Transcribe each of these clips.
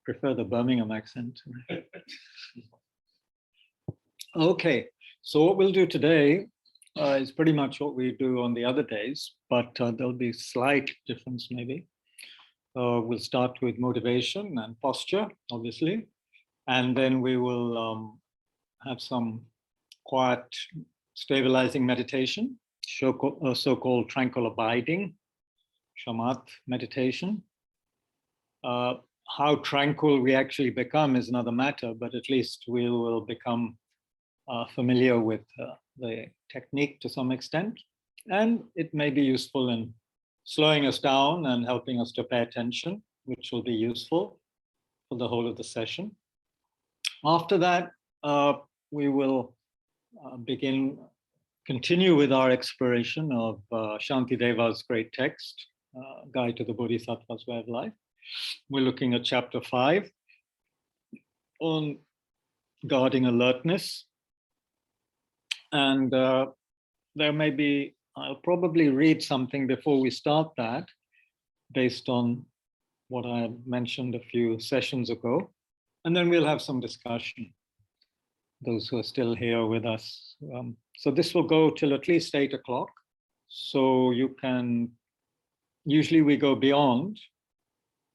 prefer the Birmingham accent. Okay, so what we'll do today is pretty much what we do on the other days, but there'll be slight difference maybe. We'll start with motivation and posture, obviously, and then we will have some quiet, stabilizing meditation, so-called tranquil abiding, shamat meditation. How tranquil we actually become is another matter, but at least we will become familiar with the technique to some extent, and it may be useful in slowing us down and helping us to pay attention, which will be useful for the whole of the session. After that, we will continue with our exploration of Shantideva's great text, Guide to the Bodhisattva's Way of Life. We're looking at chapter 5 on guarding alertness. And there may be, I'll probably read something before we start that, based on what I mentioned a few sessions ago. And then we'll have some discussion, those who are still here with us. So this will go till at least 8 o'clock. So you can, usually we go beyond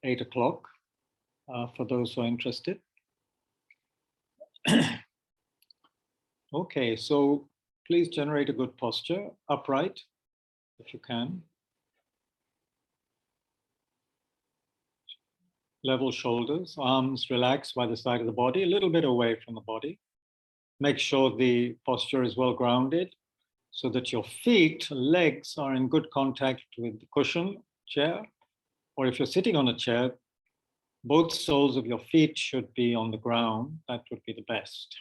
8 o'clock for those who are interested. Okay, so please generate a good posture, upright, if you can. Level shoulders, arms relaxed by the side of the body, a little bit away from the body. Make sure the posture is well grounded so that your feet, legs are in good contact with the cushion, chair, or if you're sitting on a chair, both soles of your feet should be on the ground. That would be the best.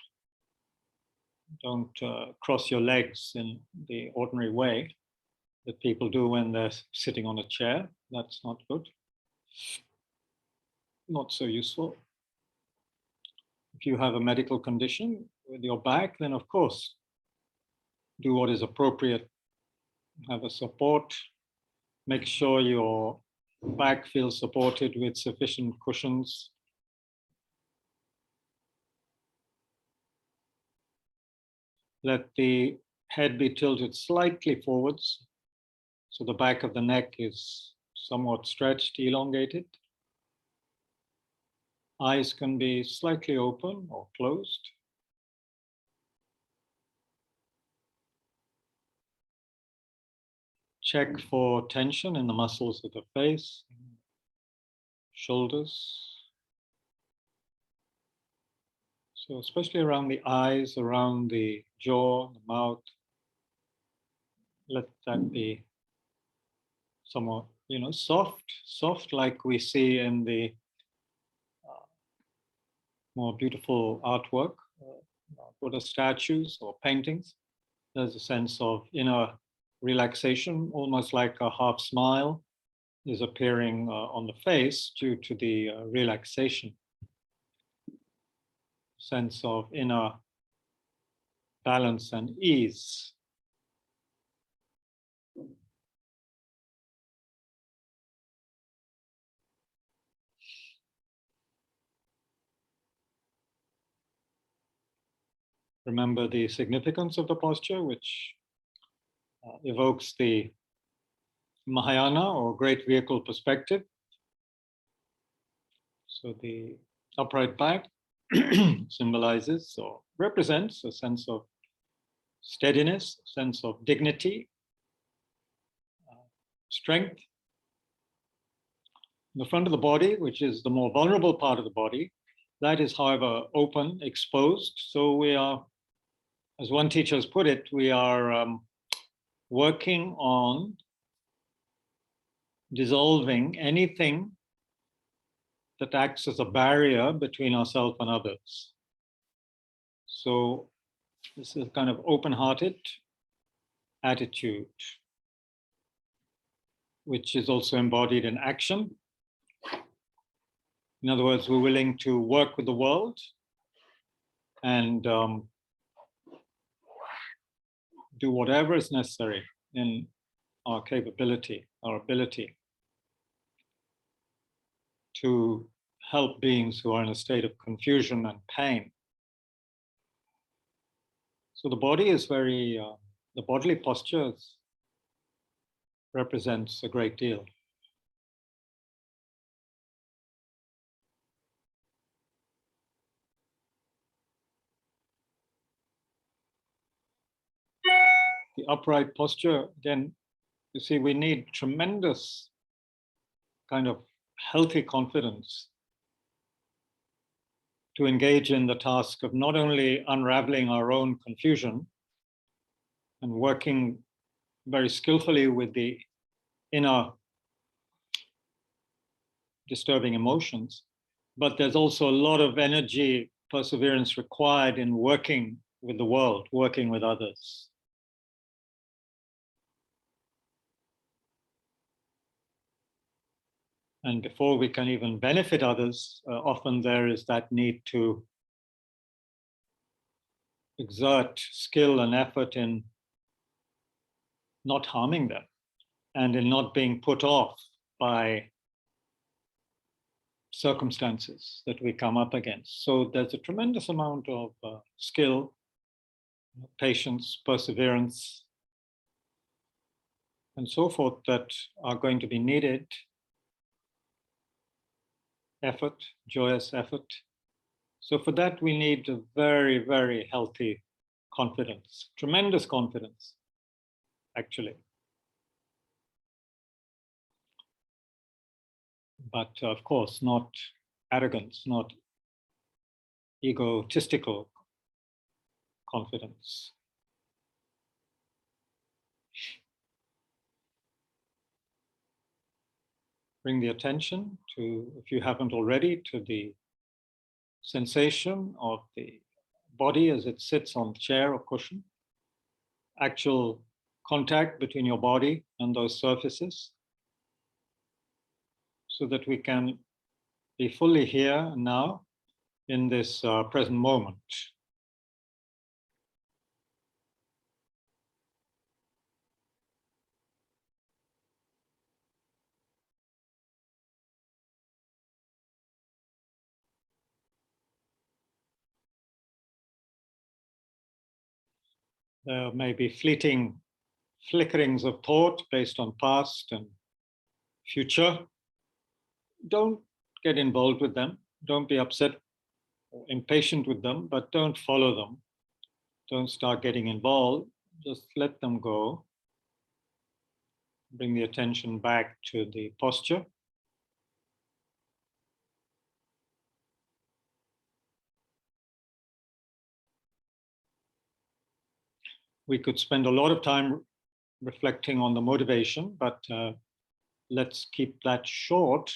Don't cross your legs in the ordinary way that people do when they're sitting on a chair. That's not good. Not so useful. If you have a medical condition with your back, then of course, do what is appropriate. Have a support. Make sure your back feels supported with sufficient cushions. Let the head be tilted slightly forwards, so the back of the neck is somewhat stretched, elongated. Eyes can be slightly open or closed. Check for tension in the muscles of the face, shoulders. So especially around the eyes, around the jaw, the mouth, let that be somewhat, soft like we see in the more beautiful artwork, Buddha statues or paintings. There's a sense of inner relaxation, almost like a half smile is appearing on the face due to the relaxation. Sense of inner balance and ease. Remember the significance of the posture, which evokes the Mahayana or great vehicle perspective. So the upright back symbolizes or represents a sense of steadiness, a sense of dignity, strength. The front of the body, which is the more vulnerable part of the body, that is, however, open, exposed. So we are, as one teacher has put it, we are working on dissolving anything that acts as a barrier between ourselves and others. So this is a kind of open-hearted attitude, which is also embodied in action. In other words, we're willing to work with the world and do whatever is necessary in our capability, our ability to help beings who are in a state of confusion and pain. So the body is the bodily postures represents a great deal. The upright posture, again, you see, we need tremendous kind of healthy confidence to engage in the task of not only unraveling our own confusion and working very skillfully with the inner disturbing emotions, but there's also a lot of energy, perseverance required in working with the world, working with others. And before we can even benefit others, often there is that need to exert skill and effort in not harming them and in not being put off by circumstances that we come up against. So there's a tremendous amount of skill, patience, perseverance, and so forth that are going to be needed. Effort, joyous effort. So for that, we need a very, very healthy confidence, tremendous confidence, actually. But of course, not arrogance, not egotistical confidence. Bring the attention to, if you haven't already, to the sensation of the body as it sits on the chair or cushion, actual contact between your body and those surfaces, so that we can be fully here and now in this present moment. There may be fleeting flickerings of thought based on past and future. Don't get involved with them. Don't be upset or impatient with them, but don't follow them. Don't start getting involved. Just let them go. Bring the attention back to the posture. We could spend a lot of time reflecting on the motivation, but let's keep that short.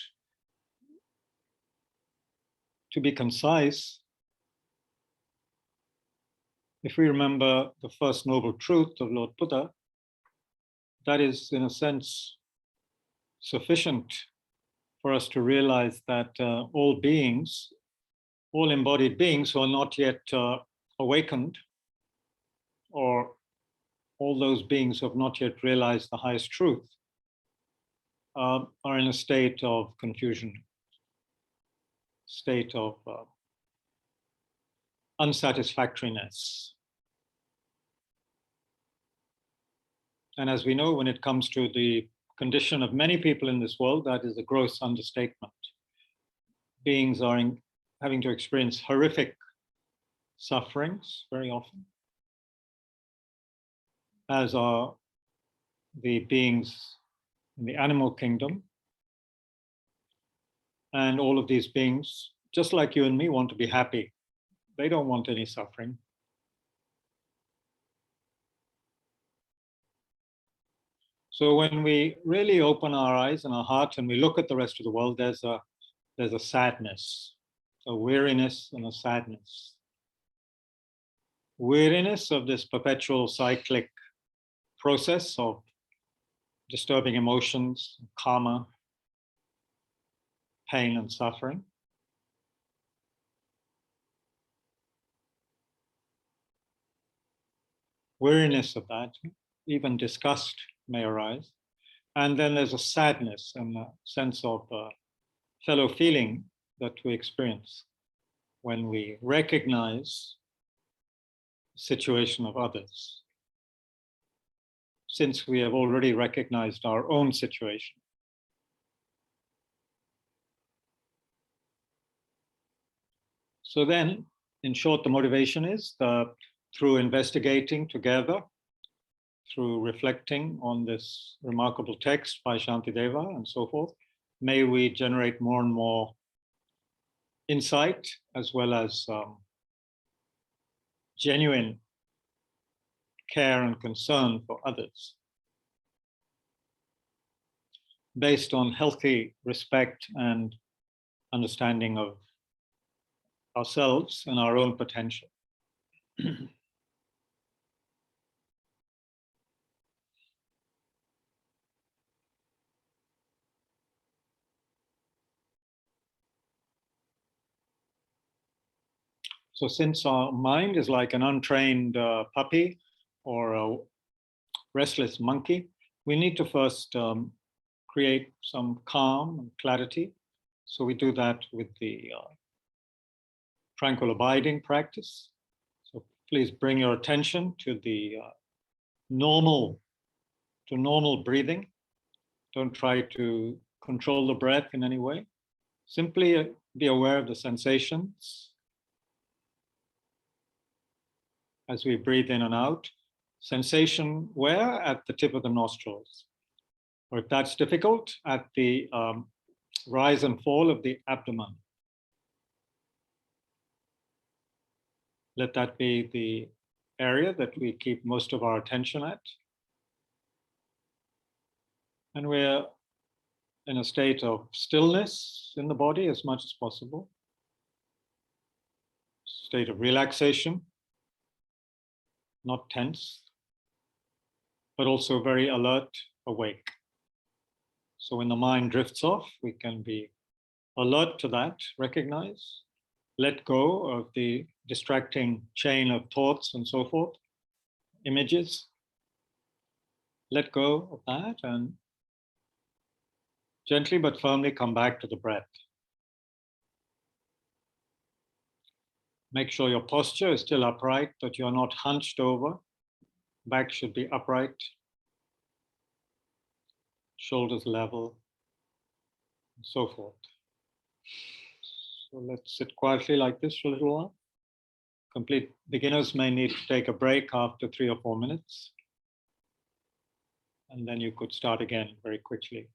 To be concise, if we remember the first noble truth of Lord Buddha, that is, in a sense, sufficient for us to realize that all beings, all embodied beings who are not yet awakened, or all those beings who have not yet realized the highest truth, are in a state of confusion, state of unsatisfactoriness. And as we know, when it comes to the condition of many people in this world, that is a gross understatement. Beings are having to experience horrific sufferings very often, as are the beings in the animal kingdom. And all of these beings, just like you and me, want to be happy. They don't want any suffering. So when we really open our eyes and our heart and we look at the rest of the world, there's a sadness, a weariness and a sadness. Weariness of this perpetual cyclic process of disturbing emotions, karma, pain and suffering. Weariness of that, even disgust may arise. And then there's a sadness and a sense of fellow feeling that we experience when we recognize the situation of others, since we have already recognized our own situation. So then, in short, the motivation is through investigating together, through reflecting on this remarkable text by Shantideva and so forth, may we generate more and more insight as well as genuine care and concern for others, based on healthy respect and understanding of ourselves and our own potential. So since our mind is like an untrained puppy or a restless monkey, we need to first create some calm and clarity. So we do that with the tranquil abiding practice. So please bring your attention to the normal breathing. Don't try to control the breath in any way. Simply be aware of the sensations as we breathe in and out. Sensation where? At the tip of the nostrils. Or if that's difficult, at the rise and fall of the abdomen. Let that be the area that we keep most of our attention at. And we're in a state of stillness in the body as much as possible. State of relaxation, not tense, but also very alert, awake. So when the mind drifts off, we can be alert to that, recognize, let go of the distracting chain of thoughts and so forth, images. Let go of that and gently but firmly come back to the breath. Make sure your posture is still upright, that you're not hunched over. Back should be upright. Shoulders level, and so forth. So let's sit quietly like this for a little while. Complete beginners may need to take a break after 3 or 4 minutes. And then you could start again very quickly.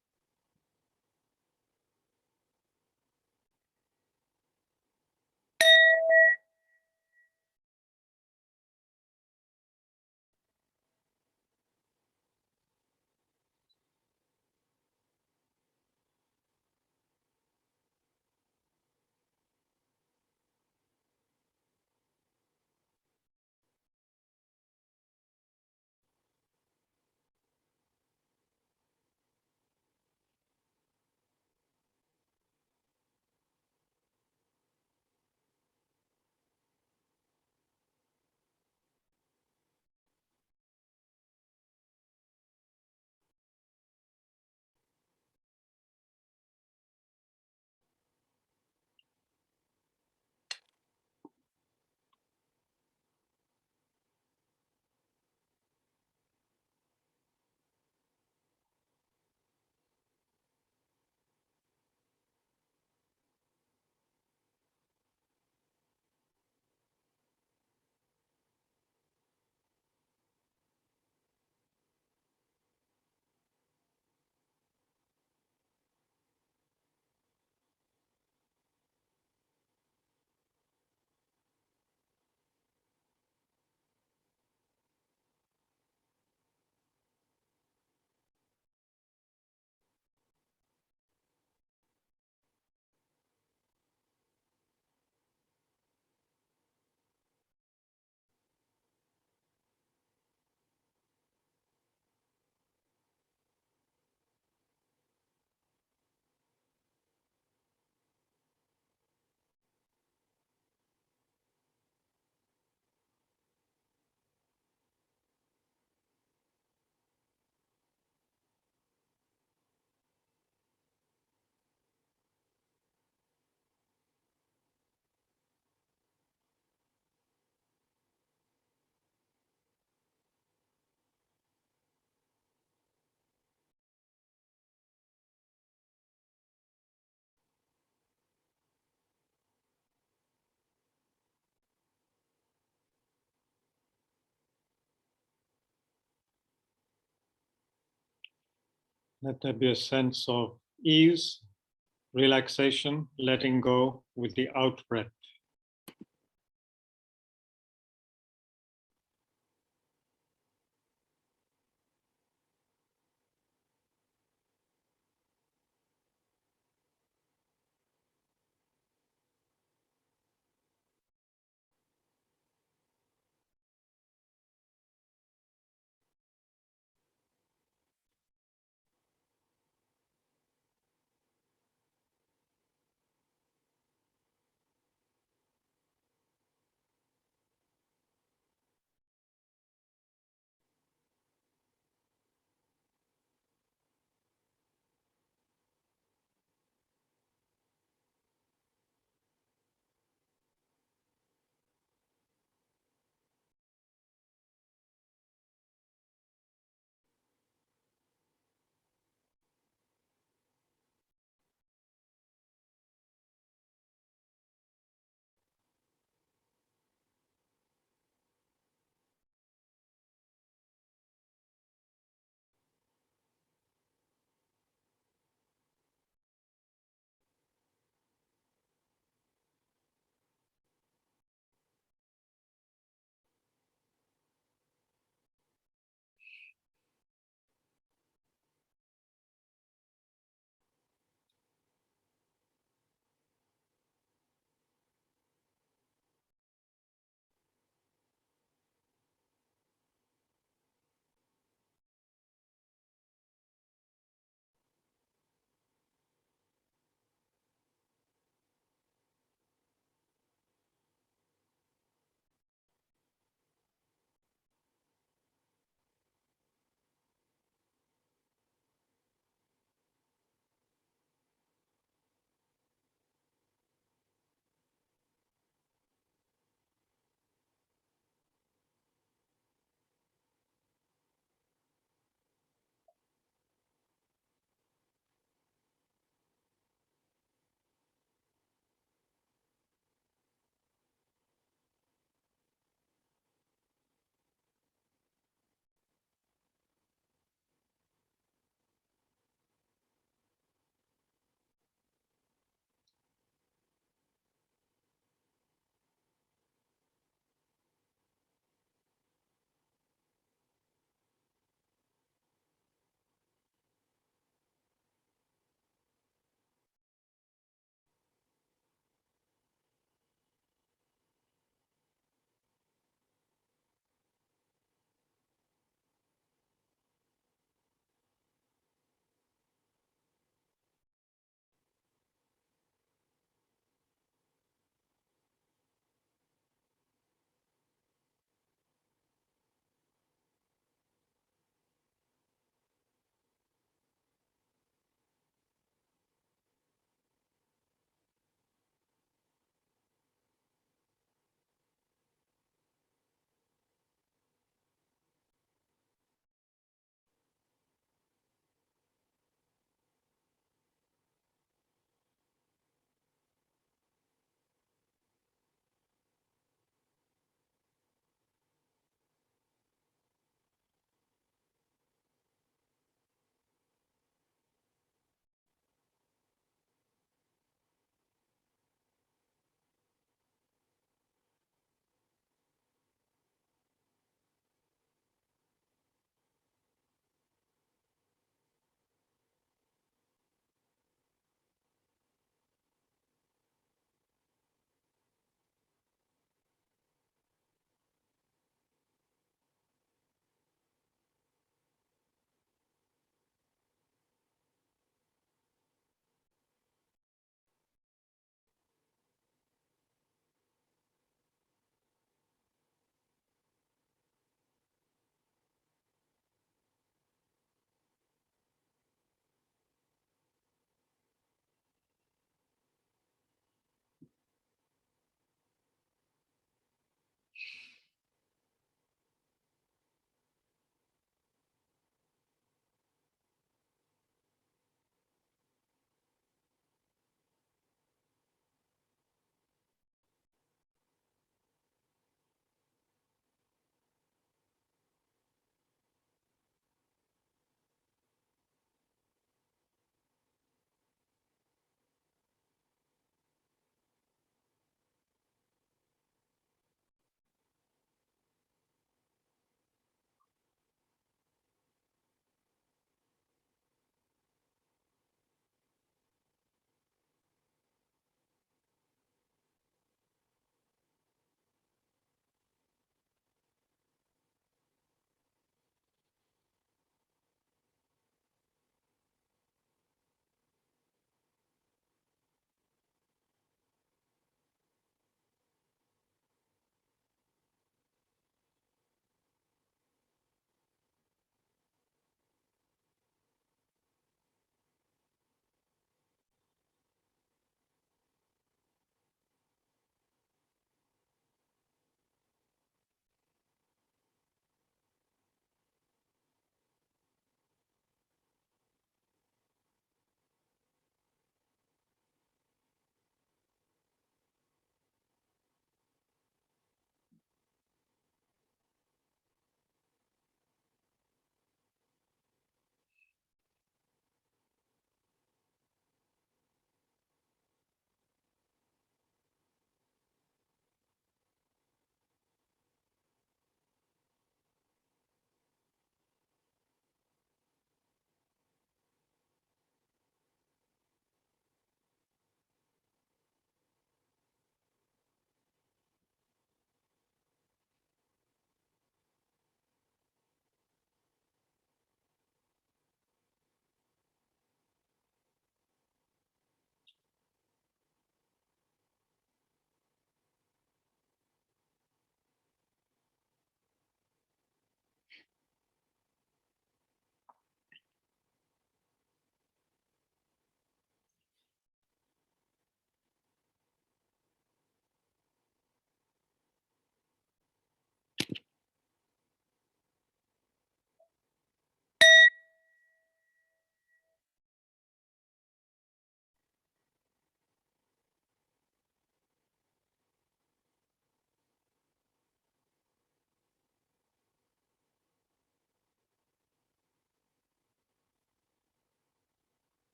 Let there be a sense of ease, relaxation, letting go with the out breath.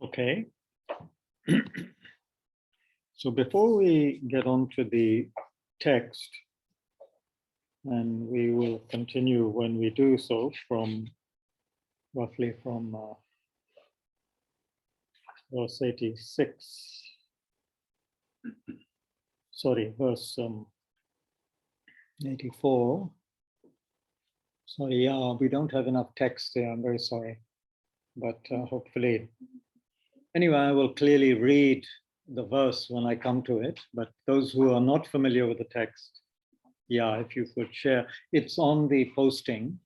Okay. So before we get on to the text, and we will continue when we do so from roughly from verse 86. Sorry, verse 84. Sorry, yeah, we don't have enough text there. I'm very sorry. But hopefully, anyway, I will clearly read the verse when I come to it. But those who are not familiar with the text, yeah, if you could share. It's on the posting.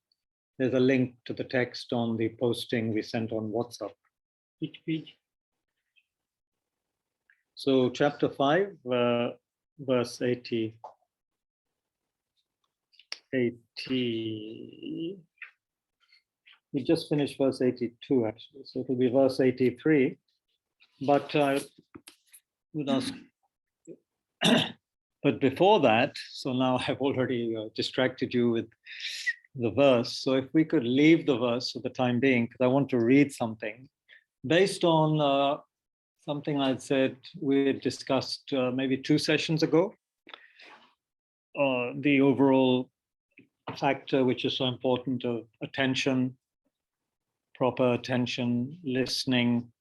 There's a link to the text on the posting we sent on WhatsApp. Which page? So chapter 5, verse 80. We just finished verse 82 actually, so it'll be verse 83. But I would ask, but before that, so now I've already distracted you with the verse. So if we could leave the verse for the time being, because I want to read something based on something I'd said we had discussed maybe 2 sessions ago. The overall factor which is so important of attention, proper attention, listening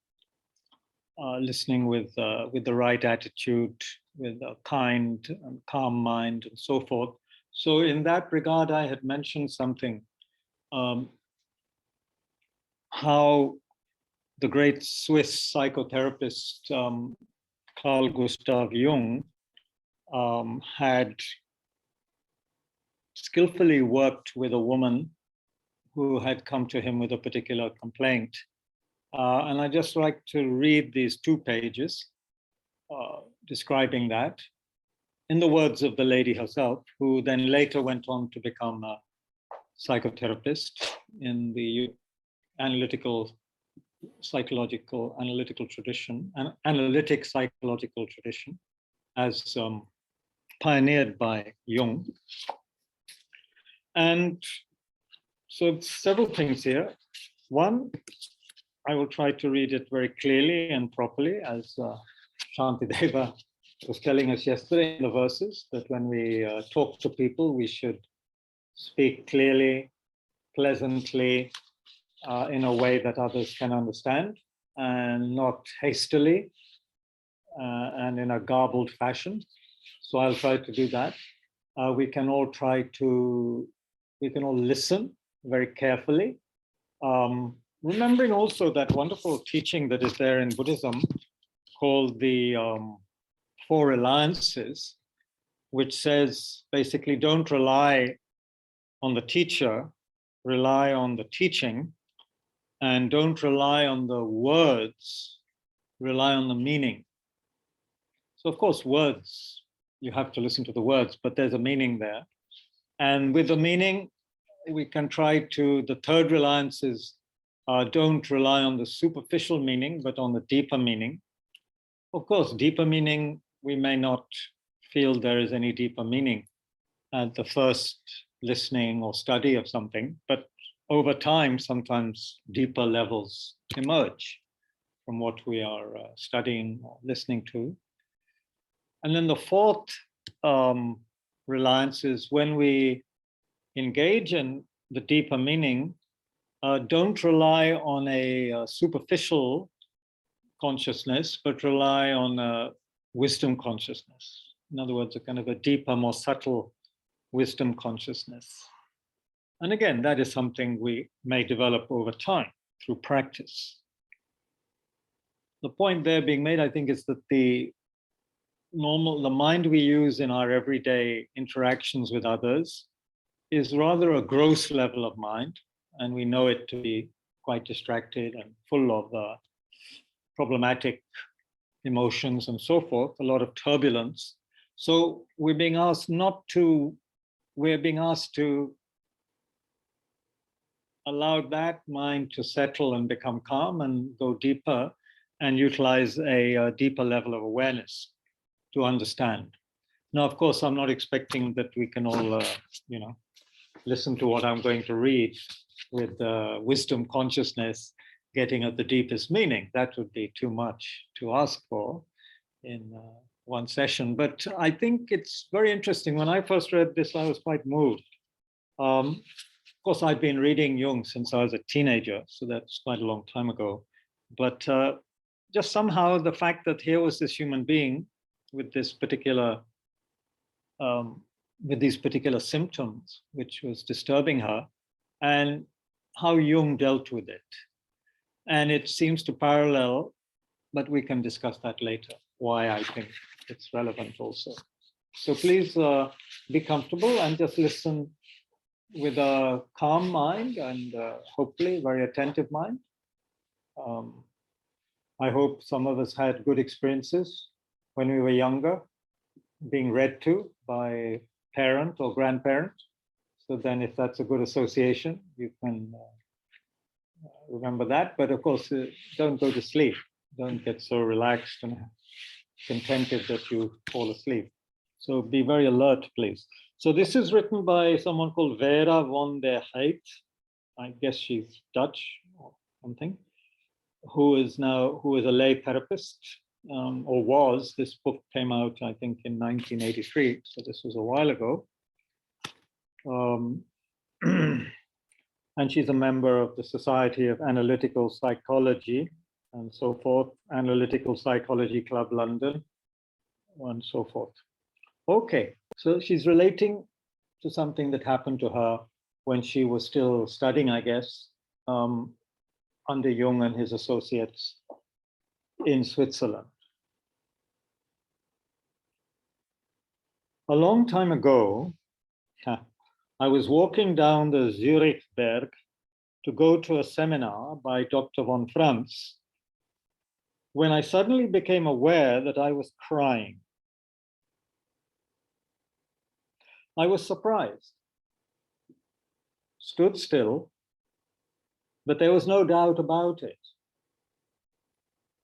with the right attitude, with a kind and calm mind, and so forth. So in that regard, I had mentioned something, how the great Swiss psychotherapist Carl Gustav Jung had skillfully worked with a woman who had come to him with a particular complaint. And I just like to read these 2 pages describing that in the words of the lady herself, who then later went on to become a psychotherapist in the analytical tradition, an analytic psychological tradition, as pioneered by Jung. And so several things here. One, I will try to read it very clearly and properly, as Shantideva was telling us yesterday in the verses, that when we talk to people, we should speak clearly, pleasantly, in a way that others can understand, and not hastily and in a garbled fashion. So I'll try to do that. We can all listen very carefully. Remembering also that wonderful teaching that is there in Buddhism called the 4 Reliances, which says basically don't rely on the teacher, rely on the teaching, and don't rely on the words, rely on the meaning. So of course, words, you have to listen to the words, but there's a meaning there. And with the meaning, we can try to, the 3rd reliance is don't rely on the superficial meaning, but on the deeper meaning. Of course, deeper meaning, we may not feel there is any deeper meaning at the first listening or study of something, but over time, sometimes deeper levels emerge from what we are studying or listening to. And then the 4th reliance is when we engage in the deeper meaning, don't rely on a superficial consciousness, but rely on a wisdom consciousness. In other words, a kind of a deeper, more subtle wisdom consciousness. And again, that is something we may develop over time through practice. The point there being made, I think, is that the mind we use in our everyday interactions with others is rather a gross level of mind, and we know it to be quite distracted and full of problematic emotions and so forth, a lot of turbulence. So we're being asked to allow that mind to settle and become calm and go deeper and utilize a deeper level of awareness to understand. Now, of course, I'm not expecting that we can all, listen to what I'm going to read with wisdom consciousness getting at the deepest meaning. That would be too much to ask for in one session. But I think it's very interesting. When I first read this, I was quite moved. Of course, I've been reading Jung since I was a teenager, so that's quite a long time ago. But just somehow the fact that here was this human being with this particular, with these particular symptoms, which was disturbing her, and how Jung dealt with it. And it seems to parallel, but we can discuss that later, why I think it's relevant also. So please be comfortable and just listen with a calm mind and hopefully very attentive mind. I hope some of us had good experiences when we were younger, being read to by parent or grandparent. So then if that's a good association, you can remember that. But of course, don't go to sleep. Don't get so relaxed and contented that you fall asleep. So be very alert, please. So this is written by someone called Vera von der Heid. I guess she's Dutch or something, who is a lay therapist, or was. This book came out, I think, in 1983. So this was a while ago. And she's a member of the Society of Analytical Psychology and so forth, Analytical Psychology Club London, and so forth. Okay, so she's relating to something that happened to her when she was still studying, I guess, under Jung and his associates in Switzerland. A long time ago, I was walking down the Zurichberg to go to a seminar by Dr. von Franz when I suddenly became aware that I was crying. I was surprised, stood still, but there was no doubt about it.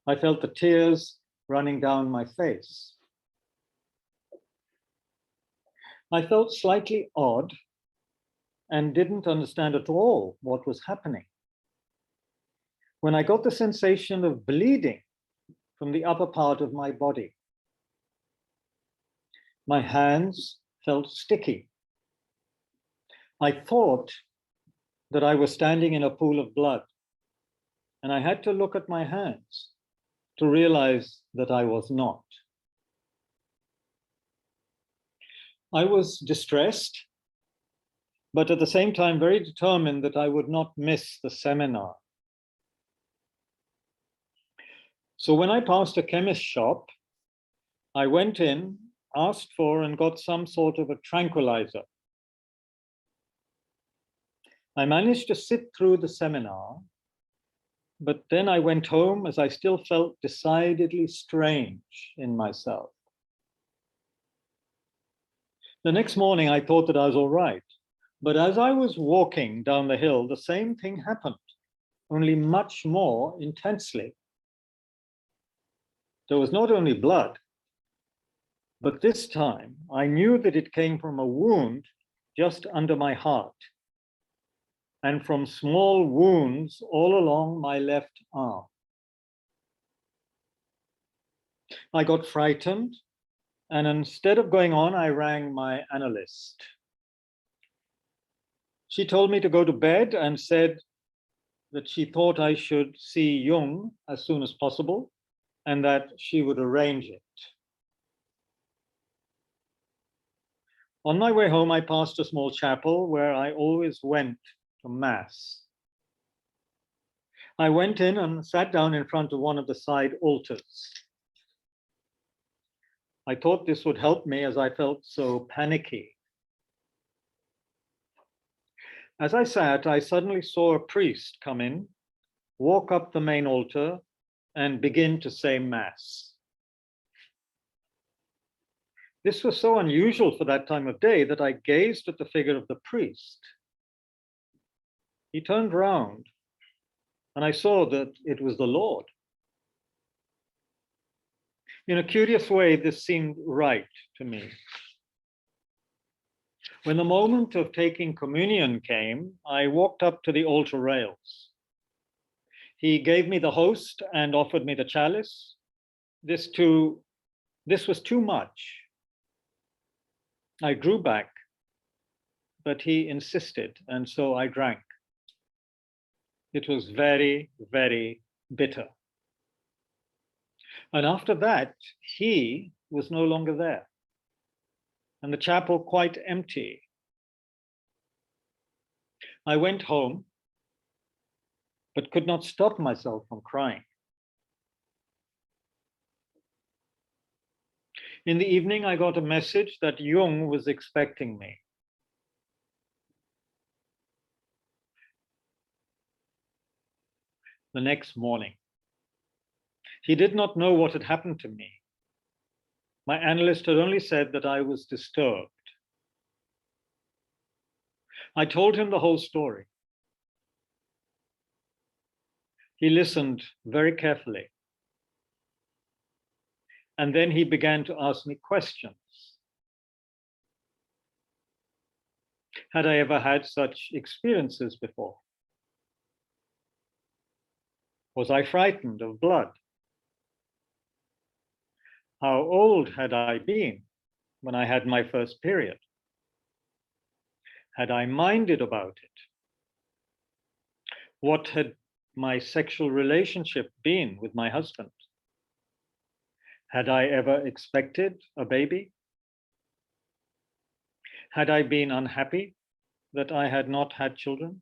I felt the tears running down my face. I felt slightly odd and didn't understand at all what was happening. When I got the sensation of bleeding from the upper part of my body, my hands felt sticky. I thought that I was standing in a pool of blood, and I had to look at my hands to realize that I was not. I was distressed, but at the same time very determined that I would not miss the seminar. So when I passed a chemist shop, I went in, asked for, and got some sort of a tranquilizer. I managed to sit through the seminar, but then I went home as I still felt decidedly strange in myself. The next morning, I thought that I was all right. But as I was walking down the hill, the same thing happened, only much more intensely. There was not only blood, but this time I knew that it came from a wound just under my heart and from small wounds all along my left arm. I got frightened, and instead of going on, I rang my analyst. She told me to go to bed and said that she thought I should see Jung as soon as possible and that she would arrange it. On my way home, I passed a small chapel where I always went to Mass. I went in and sat down in front of one of the side altars. I thought this would help me as I felt so panicky. As I sat, I suddenly saw a priest come in, walk up the main altar, and begin to say Mass. This was so unusual for that time of day that I gazed at the figure of the priest. He turned round, and I saw that it was the Lord. In a curious way, this seemed right to me. When the moment of taking communion came, I walked up to the altar rails. He gave me the host and offered me the chalice. This was too much. I drew back, but he insisted, and so I drank. It was very, very bitter. And after that, he was no longer there, and the chapel quite empty. I went home, but could not stop myself from crying. In the evening, I got a message that Jung was expecting me. The next morning, he did not know what had happened to me. My analyst had only said that I was disturbed. I told him the whole story. He listened very carefully. And then he began to ask me questions. Had I ever had such experiences before? Was I frightened of blood? How old had I been when I had my first period? Had I minded about it? What had my sexual relationship been with my husband? Had I ever expected a baby? Had I been unhappy that I had not had children?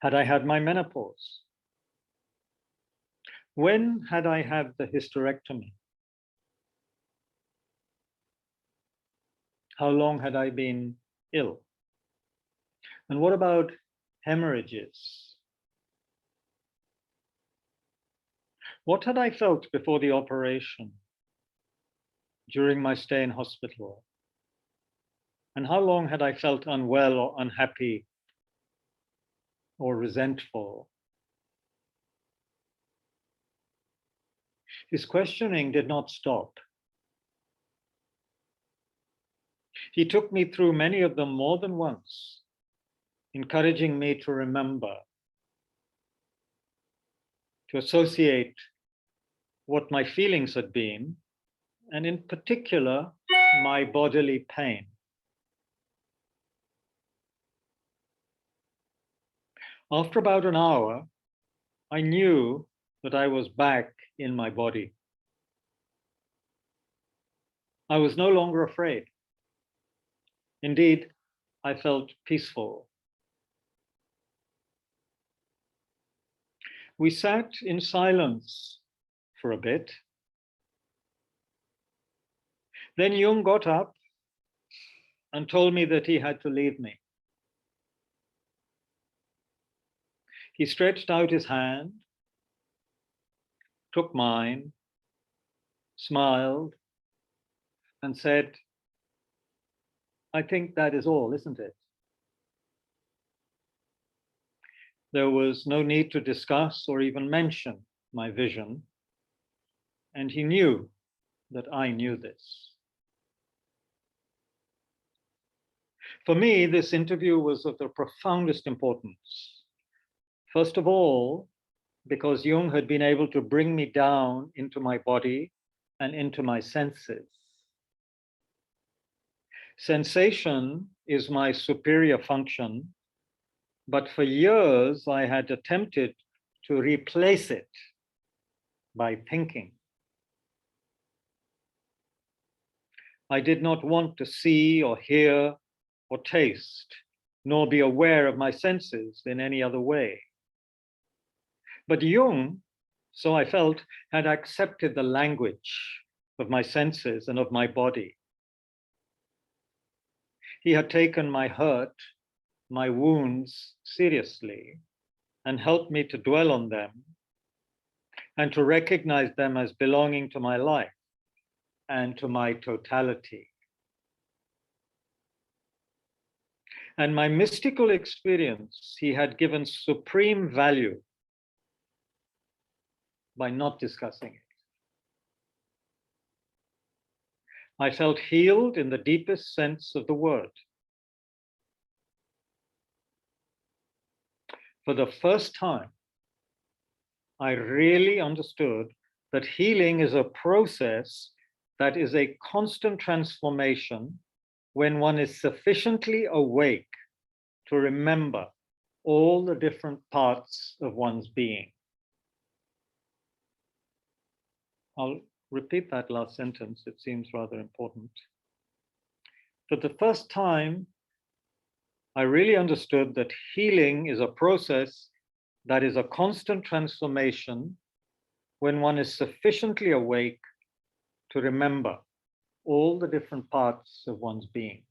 Had I had my menopause? When had I had the hysterectomy? How long had I been ill? And what about hemorrhages? What had I felt before the operation, during my stay in hospital? And how long had I felt unwell or unhappy or resentful? His questioning did not stop. He took me through many of them more than once, encouraging me to remember, to associate what my feelings had been, and in particular, my bodily pain. After about an hour, I knew that I was back in my body. I was no longer afraid. Indeed, I felt peaceful. We sat in silence for a bit. Then Jung got up and told me that he had to leave me. He stretched out his hand, took mine, smiled, and said, "I think that is all, isn't it?" There was no need to discuss or even mention my vision, and he knew that I knew this. For me, this interview was of the profoundest importance. First of all, because Jung had been able to bring me down into my body and into my senses. Sensation is my superior function, but for years I had attempted to replace it by thinking. I did not want to see or hear or taste, nor be aware of my senses in any other way. But Jung, so I felt, had accepted the language of my senses and of my body. He had taken my hurt, my wounds seriously, and helped me to dwell on them and to recognize them as belonging to my life and to my totality. And my mystical experience, he had given supreme value by not discussing it. I felt healed in the deepest sense of the word. for the first time, I really understood that healing is a process that is a constant transformation when one is sufficiently awake to remember all the different parts of one's being. I'll repeat that last sentence. It seems rather important. For the first time, I really understood that healing is a process that is a constant transformation when one is sufficiently awake to remember all the different parts of one's being.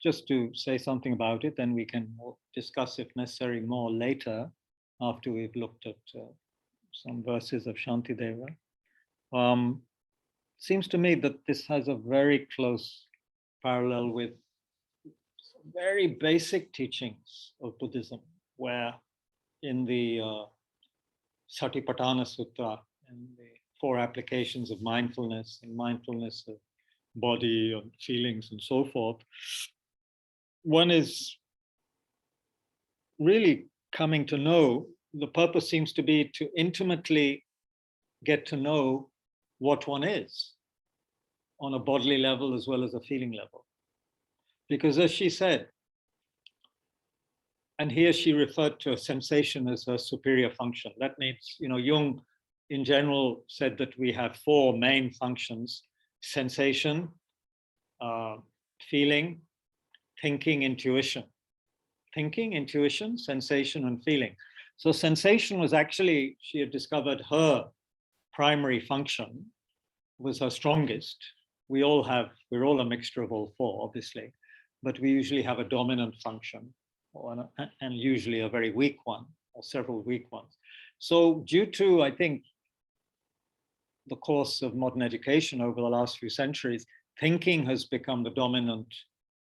Just to say something about it, then we can discuss, if necessary, more later after we've looked at some verses of Shantideva. Seems to me that this has a very close parallel with very basic teachings of Buddhism, where in the Satipatthana Sutta and the 4 applications of mindfulness and mindfulness of body and feelings and so forth, one is really coming to know, the purpose seems to be to intimately get to know what one is on a bodily level as well as a feeling level. Because as she said, and here she referred to a sensation as a superior function. That means, Jung in general said that we have 4 main functions: sensation, feeling, thinking, intuition. Thinking, intuition, sensation, and feeling. So sensation was actually, she had discovered her primary function was her strongest. We're all a mixture of all 4, obviously, but we usually have a dominant function, and usually a very weak one, or several weak ones. So due to, I think, the course of modern education over the last few centuries, thinking has become the dominant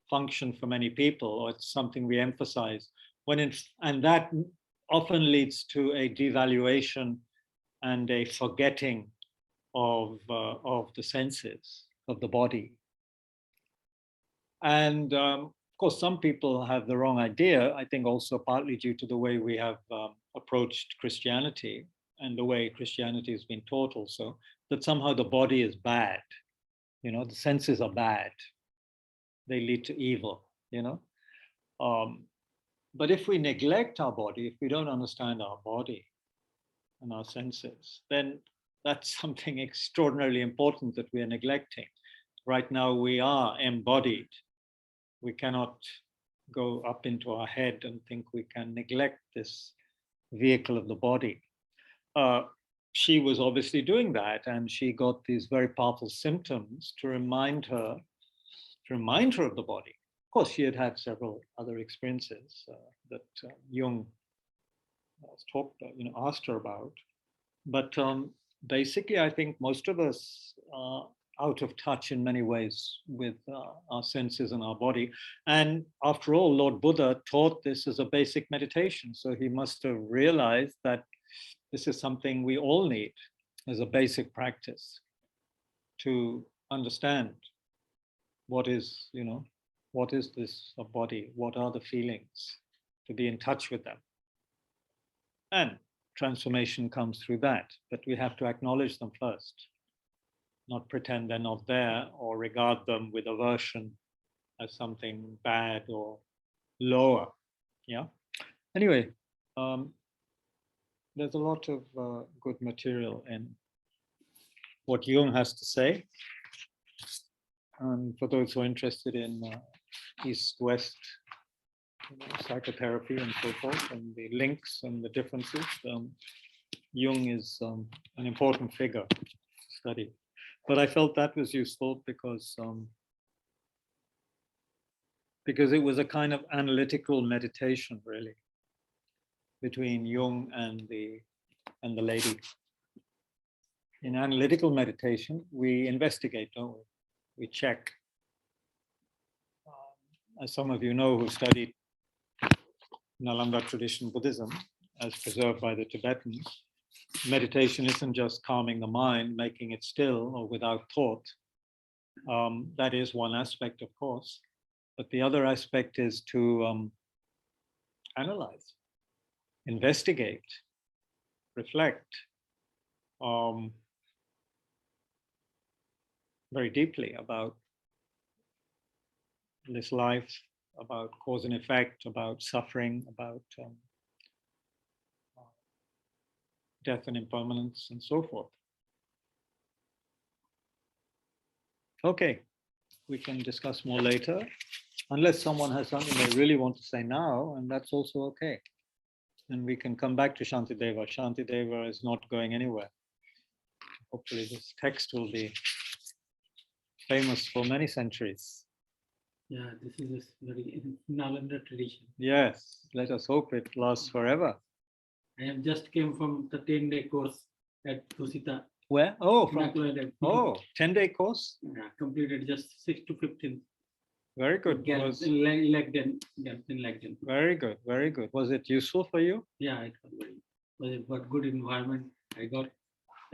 function for many people, or it's something we emphasize, and that often leads to a devaluation and a forgetting of the senses, of the body. And of course, some people have the wrong idea, I think also partly due to the way we have approached Christianity and the way Christianity has been taught also, that somehow the body is bad. The senses are bad. They lead to evil, But if we neglect our body, if we don't understand our body and our senses, then that's something extraordinarily important that we are neglecting. Right now we are embodied. We cannot go up into our head and think we can neglect this vehicle of the body. She was obviously doing that, and she got these very powerful symptoms to remind her of the body. Of course, she had had several other experiences that Jung asked her about. But basically, I think most of us are out of touch in many ways with our senses and our body. And after all, Lord Buddha taught this as a basic meditation. So he must have realized that this is something we all need as a basic practice to understand what is this body? What are the feelings? To be in touch with them. And transformation comes through that, but we have to acknowledge them first, not pretend they're not there or regard them with aversion as something bad or lower. Yeah. Anyway, there's a lot of good material in what Jung has to say. And for those who are interested in East-West psychotherapy and so forth, and the links and the differences, Jung is an important figure to study. But I felt that was useful because it was a kind of analytical meditation, really, between Jung and the lady. In analytical meditation, we investigate, don't we? We check. As some of you know who studied Nalanda tradition Buddhism, as preserved by the Tibetans, meditation isn't just calming the mind, making it still or without thought. That is one aspect, of course. But the other aspect is to analyze, investigate, reflect very deeply about this life, about cause and effect, about suffering, about death and impermanence, and so forth. Okay, we can discuss more later, unless someone has something they really want to say now, and that's also okay. And we can come back to Shantideva. Shantideva is not going anywhere. Hopefully this text will be famous for many centuries. Yeah, this is a very Nalanda tradition. Yes, let us hope it lasts forever. I have just came from the 10-day course at Tushita. Where? Oh, from 10-day course? Yeah, completed just 6 to 15. Very good. Very good, very good. Was it useful for you? Yeah, it was a good environment. I got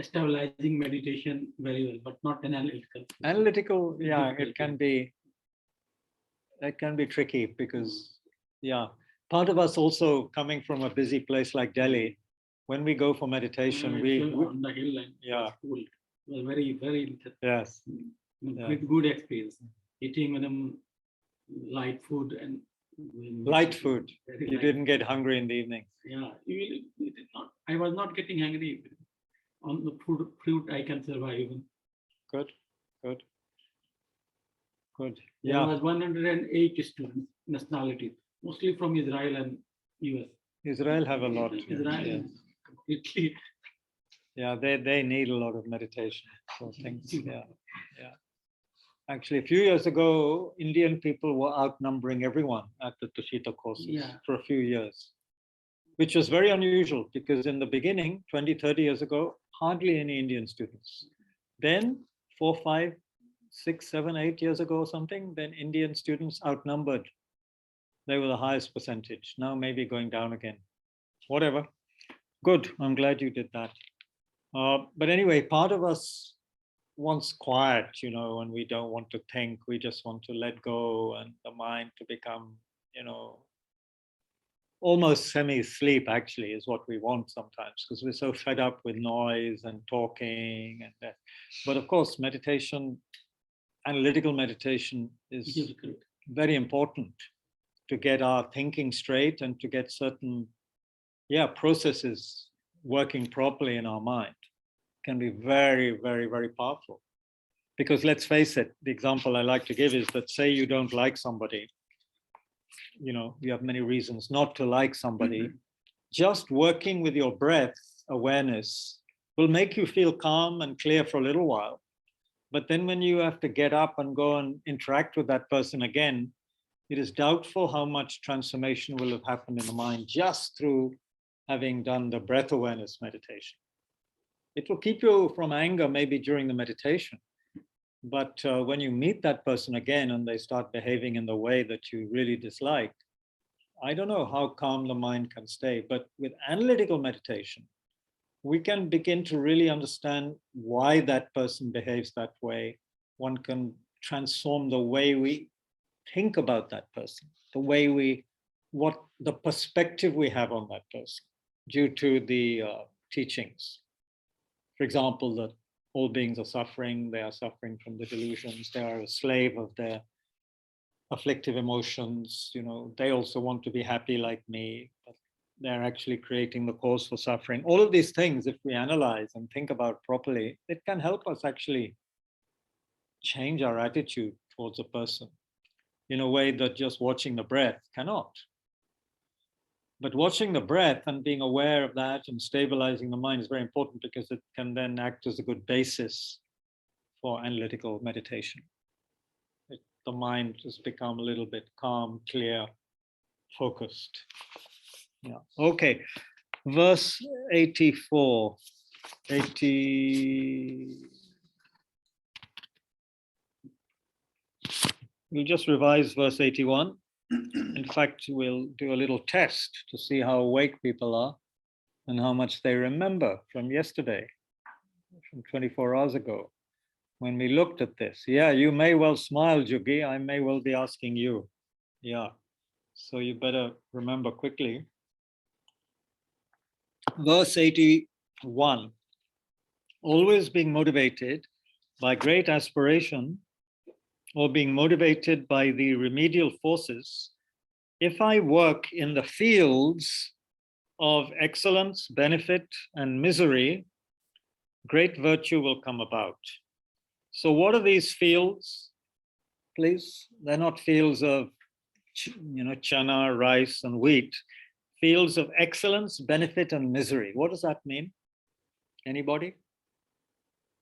stabilizing meditation very well, but not analytical. Analytical, yeah, it can be tricky because, yeah, part of us also coming from a busy place like Delhi, when we go for meditation, we on the hill line. Yeah, cool. It was very, very yes, with good experience. Eating light food and light food. You didn't get hungry in the evening. Yeah, you did not. I was not getting hungry. On the fruit I can survive even. Good, good, good. There was 108 students, nationalities, mostly from Israel and US. Israel have a lot. Israel is completely. Yeah, they need a lot of meditation for things. Yeah, yeah. Actually, a few years ago, Indian people were outnumbering everyone at the Tushita courses for a few years, which was very unusual because in the beginning, 20, 30 years ago, hardly any Indian students. Then 4, 5, 6, 7, 8 years ago or something, then Indian students outnumbered. They were the highest percentage. Now maybe going down again. Whatever. Good. I'm glad you did that. But anyway, part of us wants quiet, and we don't want to think. We just want to let go and the mind to become, almost semi-sleep actually is what we want sometimes because we're so fed up with noise and talking and that. But of course, meditation, analytical meditation is very important to get our thinking straight and to get certain processes working properly in our mind. Can be very, very, very powerful. Because let's face it, the example I like to give is that say you don't like somebody, you have many reasons not to like somebody. Just working with your breath awareness will make you feel calm and clear for a little while. But then when you have to get up and go and interact with that person again, it is doubtful how much transformation will have happened in the mind just through having done the breath awareness meditation. It will keep you from anger maybe during the meditation. But when you meet that person again and they start behaving in the way that you really dislike, I don't know how calm the mind can stay. But with analytical meditation, we can begin to really understand why that person behaves that way. One can transform the way we think about that person, the way what the perspective we have on that person due to the teachings. For example, that all beings are suffering, they are suffering from the delusions, they are a slave of their afflictive emotions, they also want to be happy like me, but they're actually creating the cause for suffering. All of these things, if we analyze and think about properly, it can help us actually change our attitude towards a person in a way that just watching the breath cannot. But watching the breath and being aware of that and stabilizing the mind is very important because it can then act as a good basis for analytical meditation. The mind has become a little bit calm, clear, focused. Yeah. Okay. Verse 84. We'll just revise verse 81. In fact, we'll do a little test to see how awake people are and how much they remember from yesterday, from 24 hours ago, when we looked at this. Yeah, you may well smile, Jugi. I may well be asking you. Yeah, so you better remember quickly. Verse 81, always being motivated by great aspiration or being motivated by the remedial forces, if I work in the fields of excellence, benefit, and misery, great virtue will come about. So what are these fields, please? They're not fields of, chana, rice, and wheat. Fields of excellence, benefit, and misery. What does that mean? Anybody?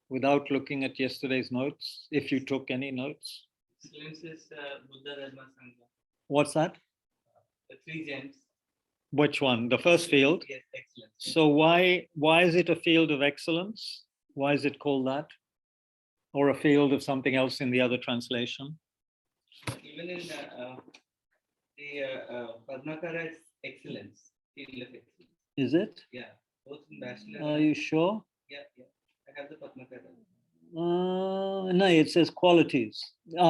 Without looking at yesterday's notes, if you took any notes. Excellence is Buddha Dharma Sangha. What's that? The three gems. Which one? The first field? Yes, excellence. So why is it a field of excellence? Why is it called that? Or a field of something else in the other translation? Even in the Padmakara is excellence, field of excellence. Is it? Yeah, both in bachelor. Are you sure? Yeah. I have the Padmakara. No, it says qualities.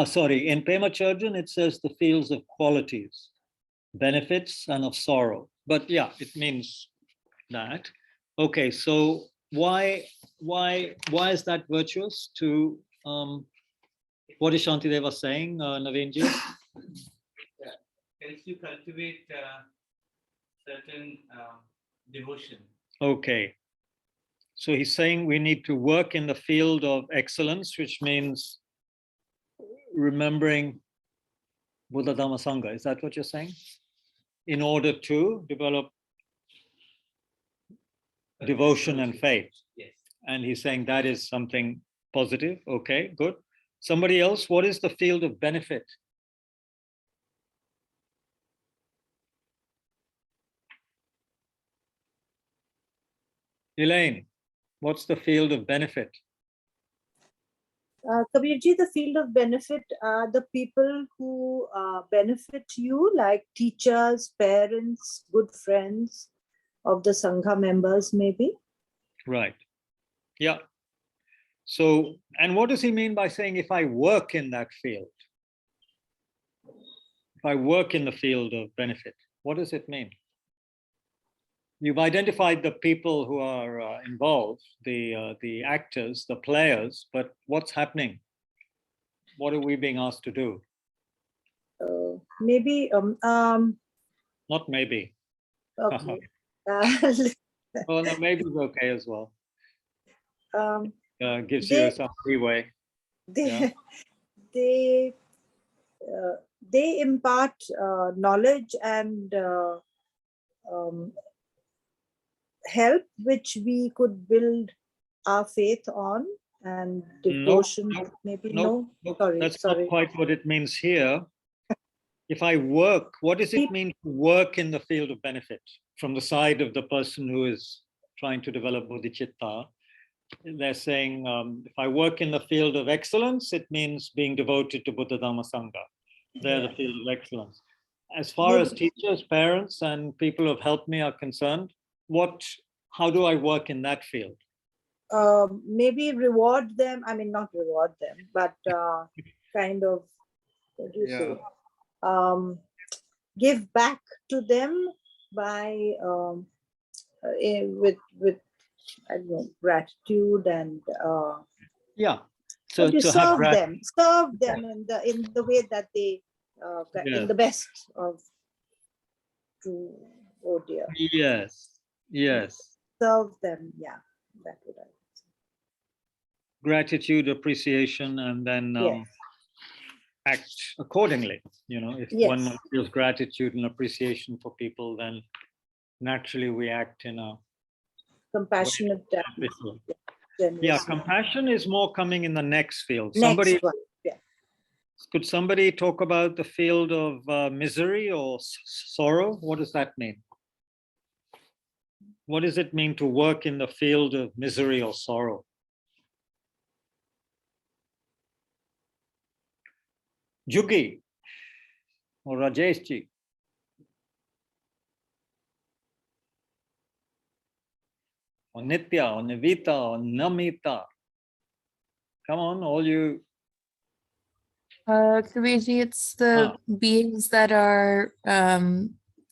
Sorry, in Pema Chodron, it says the fields of qualities, benefits, and of sorrow. But yeah, it means that. Okay, so why is that virtuous? To what is Shantideva saying, Naveenji? Helps you cultivate certain devotion. Okay. So he's saying we need to work in the field of excellence, which means remembering Buddha Dhamma Sangha. Is that what you're saying? In order to develop devotion and faith. Yes. And he's saying that is something positive. Okay, good. Somebody else, what is the field of benefit? Elaine, what's the field of benefit? Kabirji, the field of benefit are the people who benefit you, like teachers, parents, good friends of the Sangha members, maybe. Right. Yeah. So, and what does he mean by saying if I work in that field? If I work in the field of benefit, what does it mean? You've identified the people who are involved, the actors, the players, but what's happening? What are we being asked to do? Maybe. Not maybe. Okay. Oh, no, maybe it's okay as well. Gives they, you some leeway. They, they impart knowledge and help which we could build our faith on, and devotion. Maybe no. Sorry, that's not quite what it means here. If I work, what does it mean to work in the field of benefit from the side of the person who is trying to develop Bodhichitta? They're saying, if I work in the field of excellence, it means being devoted to Buddha Dhamma Sangha. They're the field of excellence. As far as teachers, parents, and people who have helped me are concerned, how do I work in that field? Maybe reward them. I mean, not reward them, but kind of, what do you say? Give back to them by with I don't know, gratitude and So to serve them in the way that they in the best of true. Oh dear. Yes. Serve them. Yeah, that would I say. Gratitude, appreciation, and then act accordingly. If one feels gratitude and appreciation for people, then naturally we act in a compassionate. Compassion is more coming in the next field. Next one. Could somebody talk about the field of misery or sorrow? What does that mean? What does it mean to work in the field of misery or sorrow? Jugi, or Rajeshji? Or Nitya, or Nivita, or Namita? Come on, all you. Kabirji, it's the beings that are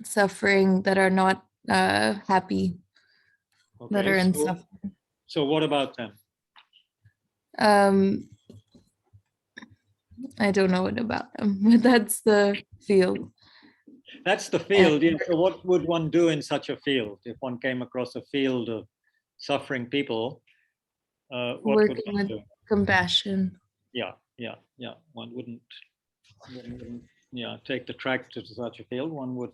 suffering, that are not happy, that are in suffering. So what about them? I don't know what about them, but that's the field. That's the field. Yeah. So what would one do in such a field? If one came across a field of suffering people, what Working would one with do? compassion. Yeah. One wouldn't take the tractor to such a field. One would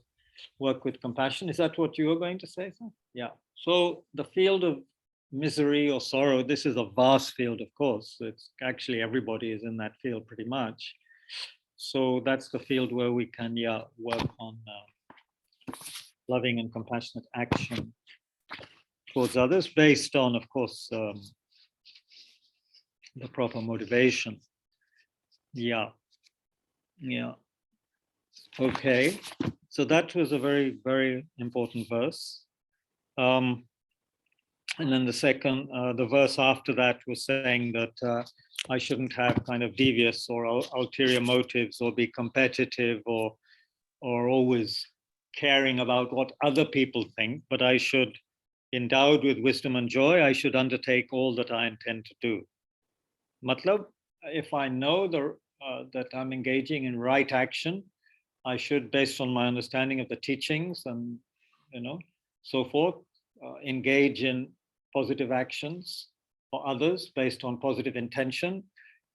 work with compassion. Is that what you were going to say, sir? Yeah. So the field of misery or sorrow, this is a vast field, of course. It's actually everybody is in that field pretty much. So that's the field where we can work on loving and compassionate action towards others based on, of course, the proper motivation. Yeah. Okay. So that was a very, very important verse. And then the second, the verse after that was saying that I shouldn't have kind of devious or ulterior motives or be competitive or always caring about what other people think, but I should, endowed with wisdom and joy, I should undertake all that I intend to do. Matlab, if I know that I'm engaging in right action, I should, based on my understanding of the teachings and so forth, engage in positive actions for others based on positive intention.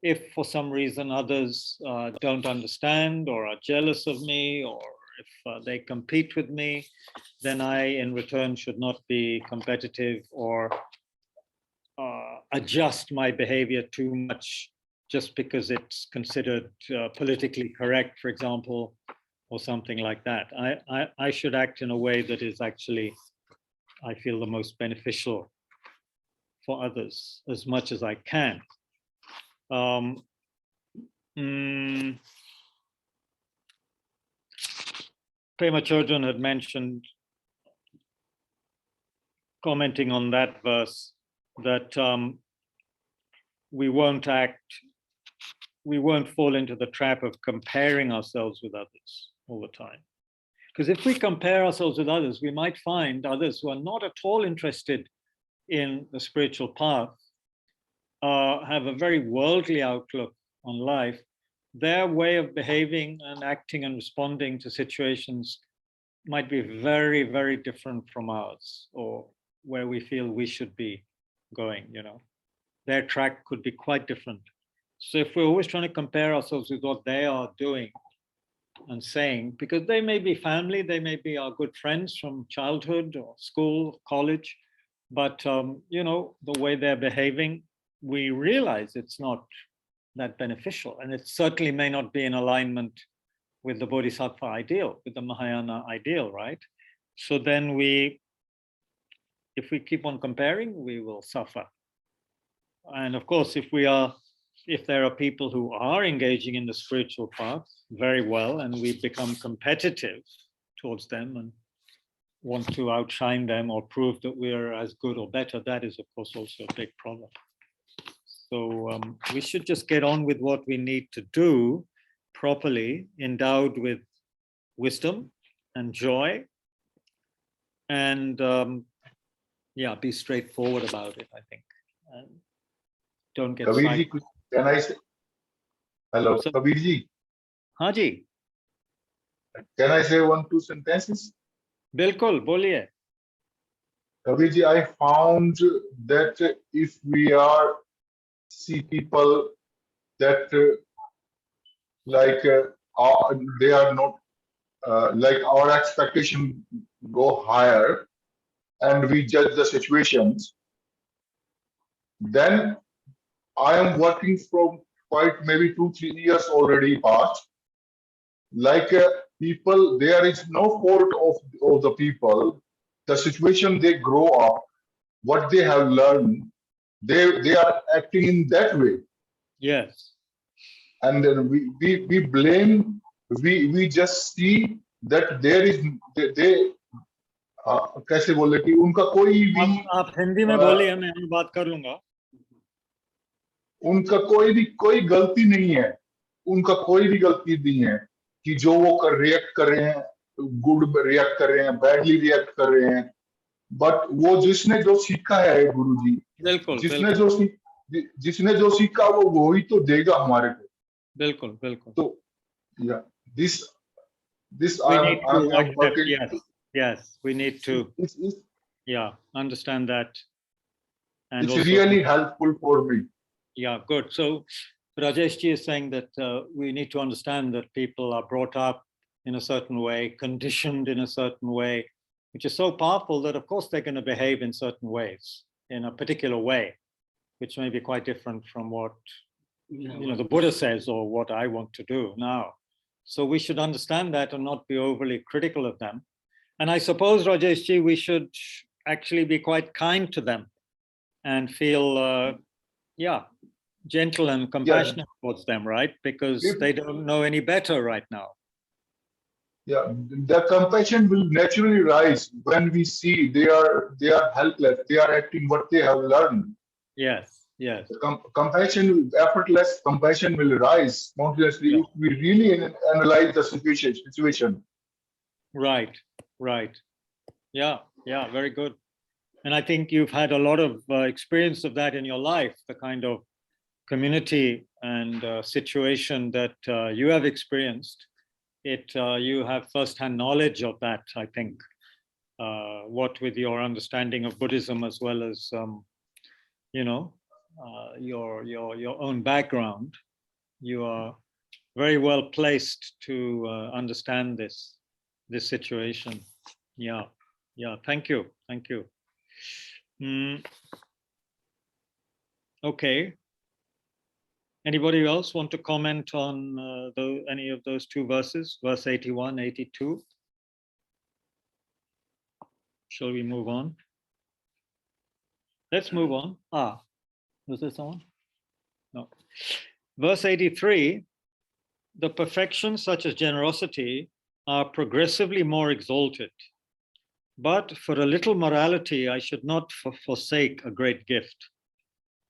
If for some reason others don't understand or are jealous of me, or if they compete with me, then I in return should not be competitive or adjust my behavior too much just because it's considered politically correct, for example, or something like that. I should act in a way that is actually, I feel, the most beneficial for others as much as I can. Pema Chodron had mentioned, commenting on that verse, that we won't fall into the trap of comparing ourselves with others all the time. Because if we compare ourselves with others, we might find others who are not at all interested in the spiritual path, have a very worldly outlook on life. Their way of behaving and acting and responding to situations might be very, very different from ours, or where we feel we should be going, Their track could be quite different. So if we're always trying to compare ourselves with what they are doing and saying, because they may be family, they may be our good friends from childhood or school, college, but the way they're behaving, we realize it's not that beneficial, and it certainly may not be in alignment with the Bodhisattva ideal, with the Mahayana ideal, right? So then if we keep on comparing, we will suffer. And of course, if there are people who are engaging in the spiritual path very well, and we become competitive towards them and want to outshine them or prove that we are as good or better, that is, of course, also a big problem. So we should just get on with what we need to do properly, endowed with wisdom and joy, and be straightforward about it, I think. And don't get Kabirji, can I say? Hello, Kabirji. Haji. Can I say 1-2 sentences? Bilkul, boliye. Kabirji, I found that if we see people that they are not like our expectation go higher, and we judge the situations, then I am working from quite maybe 2-3 years already past. People, there is no fault of the people. The situation they grow up, what they have learned, they are acting in that way. Yes. And then we blame we just see that there is they कैसे बोले कि उनका कोई भी आप हिंदी में बोलिए, मैं बात कर लूंगा. उनका कोई गलती नहीं है, उनका कोई भी गलती नहीं है कि जो वो रिएक्ट कर रहे हैं, गुड रिएक्ट कर रहे हैं, बैडली रिएक्ट कर रहे हैं, बट वो जिसने जो सीखा है गुरुजी, बिल्कुल, जिसने जो सीखा वो ही तो देगा हमारे को. बिल्कुल, बिल्कुल. तो yeah, this We I'm need to accept, working. yes, we need to, It's understand that. And it's also, really helpful for me. yeah, good. So Rajesh ji is saying that we need to understand that people are brought up in a certain way, conditioned in a certain way, which is so powerful that of course they're going to behave in certain ways, in a particular way, which may be quite different from what the Buddha says or what I want to do now. So we should understand that and not be overly critical of them. And I suppose, Rajesh ji, we should actually be quite kind to them and feel, gentle and compassionate towards them, right? Because they don't know any better right now. Yeah, the compassion will naturally rise when we see they are helpless, they are acting what they have learned. Yes. Compassion, effortless compassion will rise spontaneously if we really analyze the situation. Right. Yeah, very good. And I think you've had a lot of experience of that in your life, the kind of community and situation that you have experienced. You have firsthand knowledge of that, I think, what with your understanding of Buddhism as well as, your own background, you are very well placed to understand this situation. Yeah, thank you. Okay. Anybody else want to comment on any of those two verses, verse 81, 82? Shall we move on? Let's move on. Was there someone? No. Verse 83, the perfections such as generosity are progressively more exalted. But for a little morality, I should not forsake a great gift.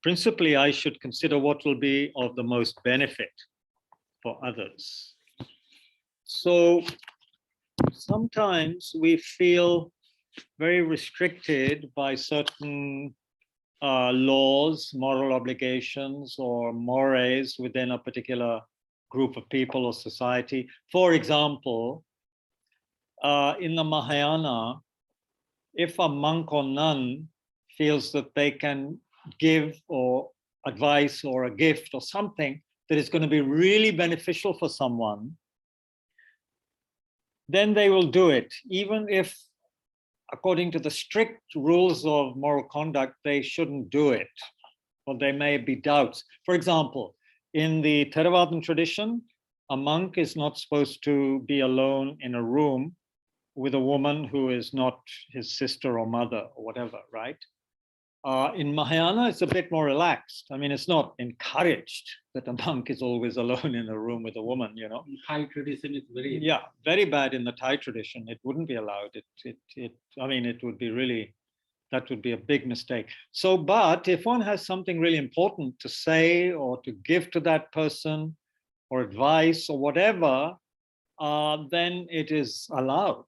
Principally, I should consider what will be of the most benefit for others. So sometimes we feel very restricted by certain laws, moral obligations, or mores within a particular group of people or society. For example, in the Mahayana, if a monk or nun feels that they can give or advice or a gift or something that is going to be really beneficial for someone, then they will do it, even if according to the strict rules of moral conduct, they shouldn't do it, or there may be doubts. For example, in the Theravadan tradition, a monk is not supposed to be alone in a room with a woman who is not his sister or mother or whatever, right? In Mahayana, it's a bit more relaxed. I mean, it's not encouraged that a monk is always alone in a room with a woman, In Thai tradition, it's very... Yeah, very bad in the Thai tradition. It wouldn't be allowed. It would be really, that would be a big mistake. So, but if one has something really important to say or to give to that person or advice or whatever, then it is allowed.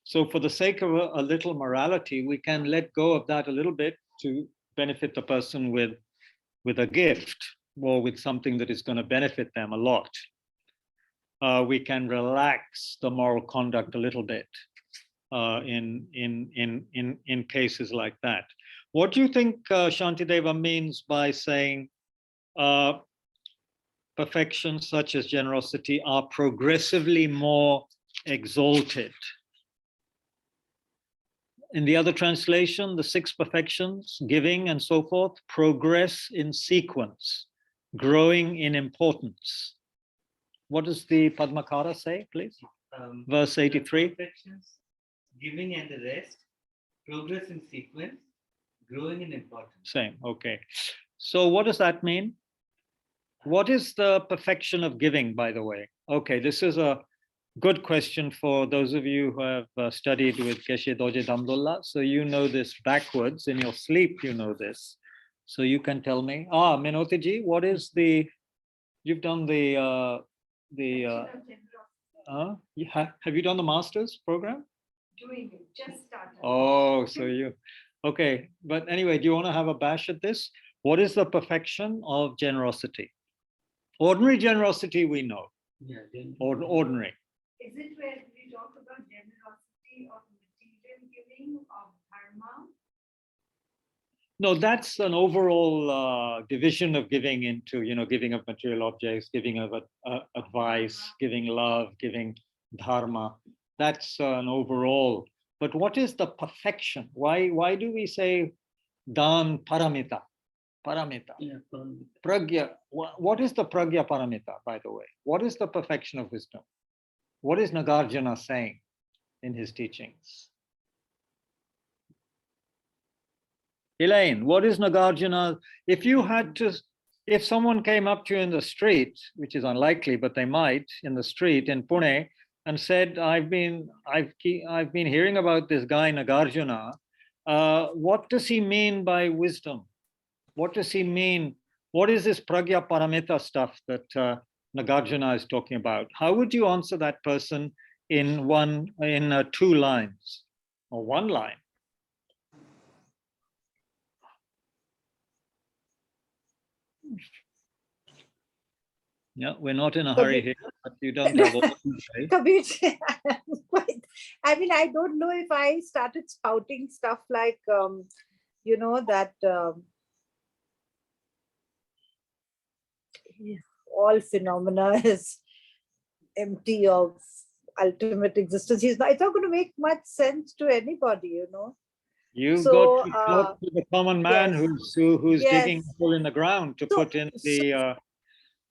So for the sake of a little morality, we can let go of that a little bit to benefit the person with a gift or with something that is going to benefit them a lot. We can relax the moral conduct a little bit in cases like that. What do you think Shantideva means by saying perfections such as generosity are progressively more exalted? In the other translation, the 6 perfections, giving and so forth, progress in sequence, growing in importance. What does the Padmakara say, please? Verse 83. Perfections, giving and the rest, progress in sequence, growing in importance. Same, okay. So what does that mean? What is the perfection of giving, by the way? Okay, this is a good question for those of you who have studied with Geshe Doje Damdullah. So you know this backwards. In your sleep, you know this. So you can tell me. Minotiji, what is the, you've done the have you done the master's program? Doing it, just started. Oh, so you, okay. But anyway, do you want to have a bash at this? What is the perfection of generosity? Ordinary generosity, we know. Yeah, then Ordinary. Is it where we talk about generosity of material giving, of dharma? No, that's an overall division of giving into, giving of material objects, giving of advice, giving love, giving dharma. That's an overall. But what is the perfection? Why do we say dan paramita? Paramita. yeah, Pragya. What is the pragya paramita, by the way? What is the perfection of wisdom? What is Nagarjuna saying in his teachings? Elaine, what is Nagarjuna? If someone came up to you in the street, which is unlikely, but they might, in the street in Pune, and said, I've been hearing about this guy Nagarjuna. What does he mean by wisdom? What does he mean? What is this pragya paramita stuff that Nagarjuna is talking about? How would you answer that person in 2 lines or 1 line? Yeah, we're not in a hurry here, but you don't have all the day. Kabir, I mean, I don't know if I started spouting stuff like, that all phenomena is empty of ultimate existence. It's not going to make much sense to anybody, You've So, got to talk to the common man yes. who's digging Yes. a hole in the ground to put in the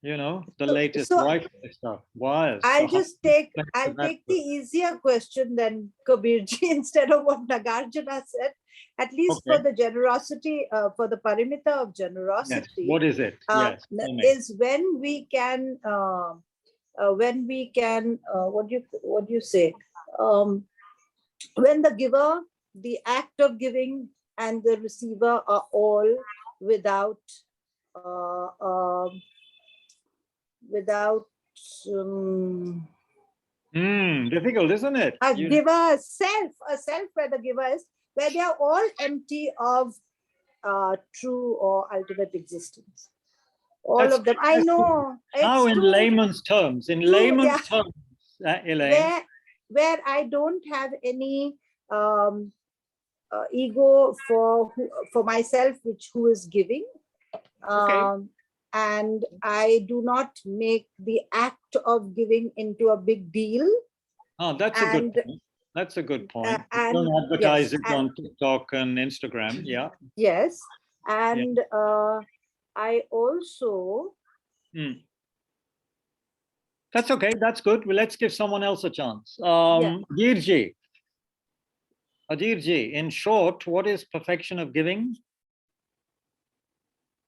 the latest Wi-Fi stuff, wires. I'll take that the easier question than Kabirji instead of what Nagarjuna said. At least for the generosity, for the paramita of Yes. generosity. What is it? Yes. Is when we can what do you say? When the giver, the act of giving, and the receiver are all without difficult, isn't it? A self where the giver is, where they are all empty of true or ultimate existence. All of them. I know. Now, in layman's terms, Elaine. Where I don't have any ego for myself, who is giving. And I do not make the act of giving into a big deal. Oh, that's a good point. That's a good point. Don't advertise it on TikTok and Instagram. Yeah. Yes. And I also... That's okay. That's good. Well, let's give someone else a chance. Ajirji, in short, what is perfection of giving?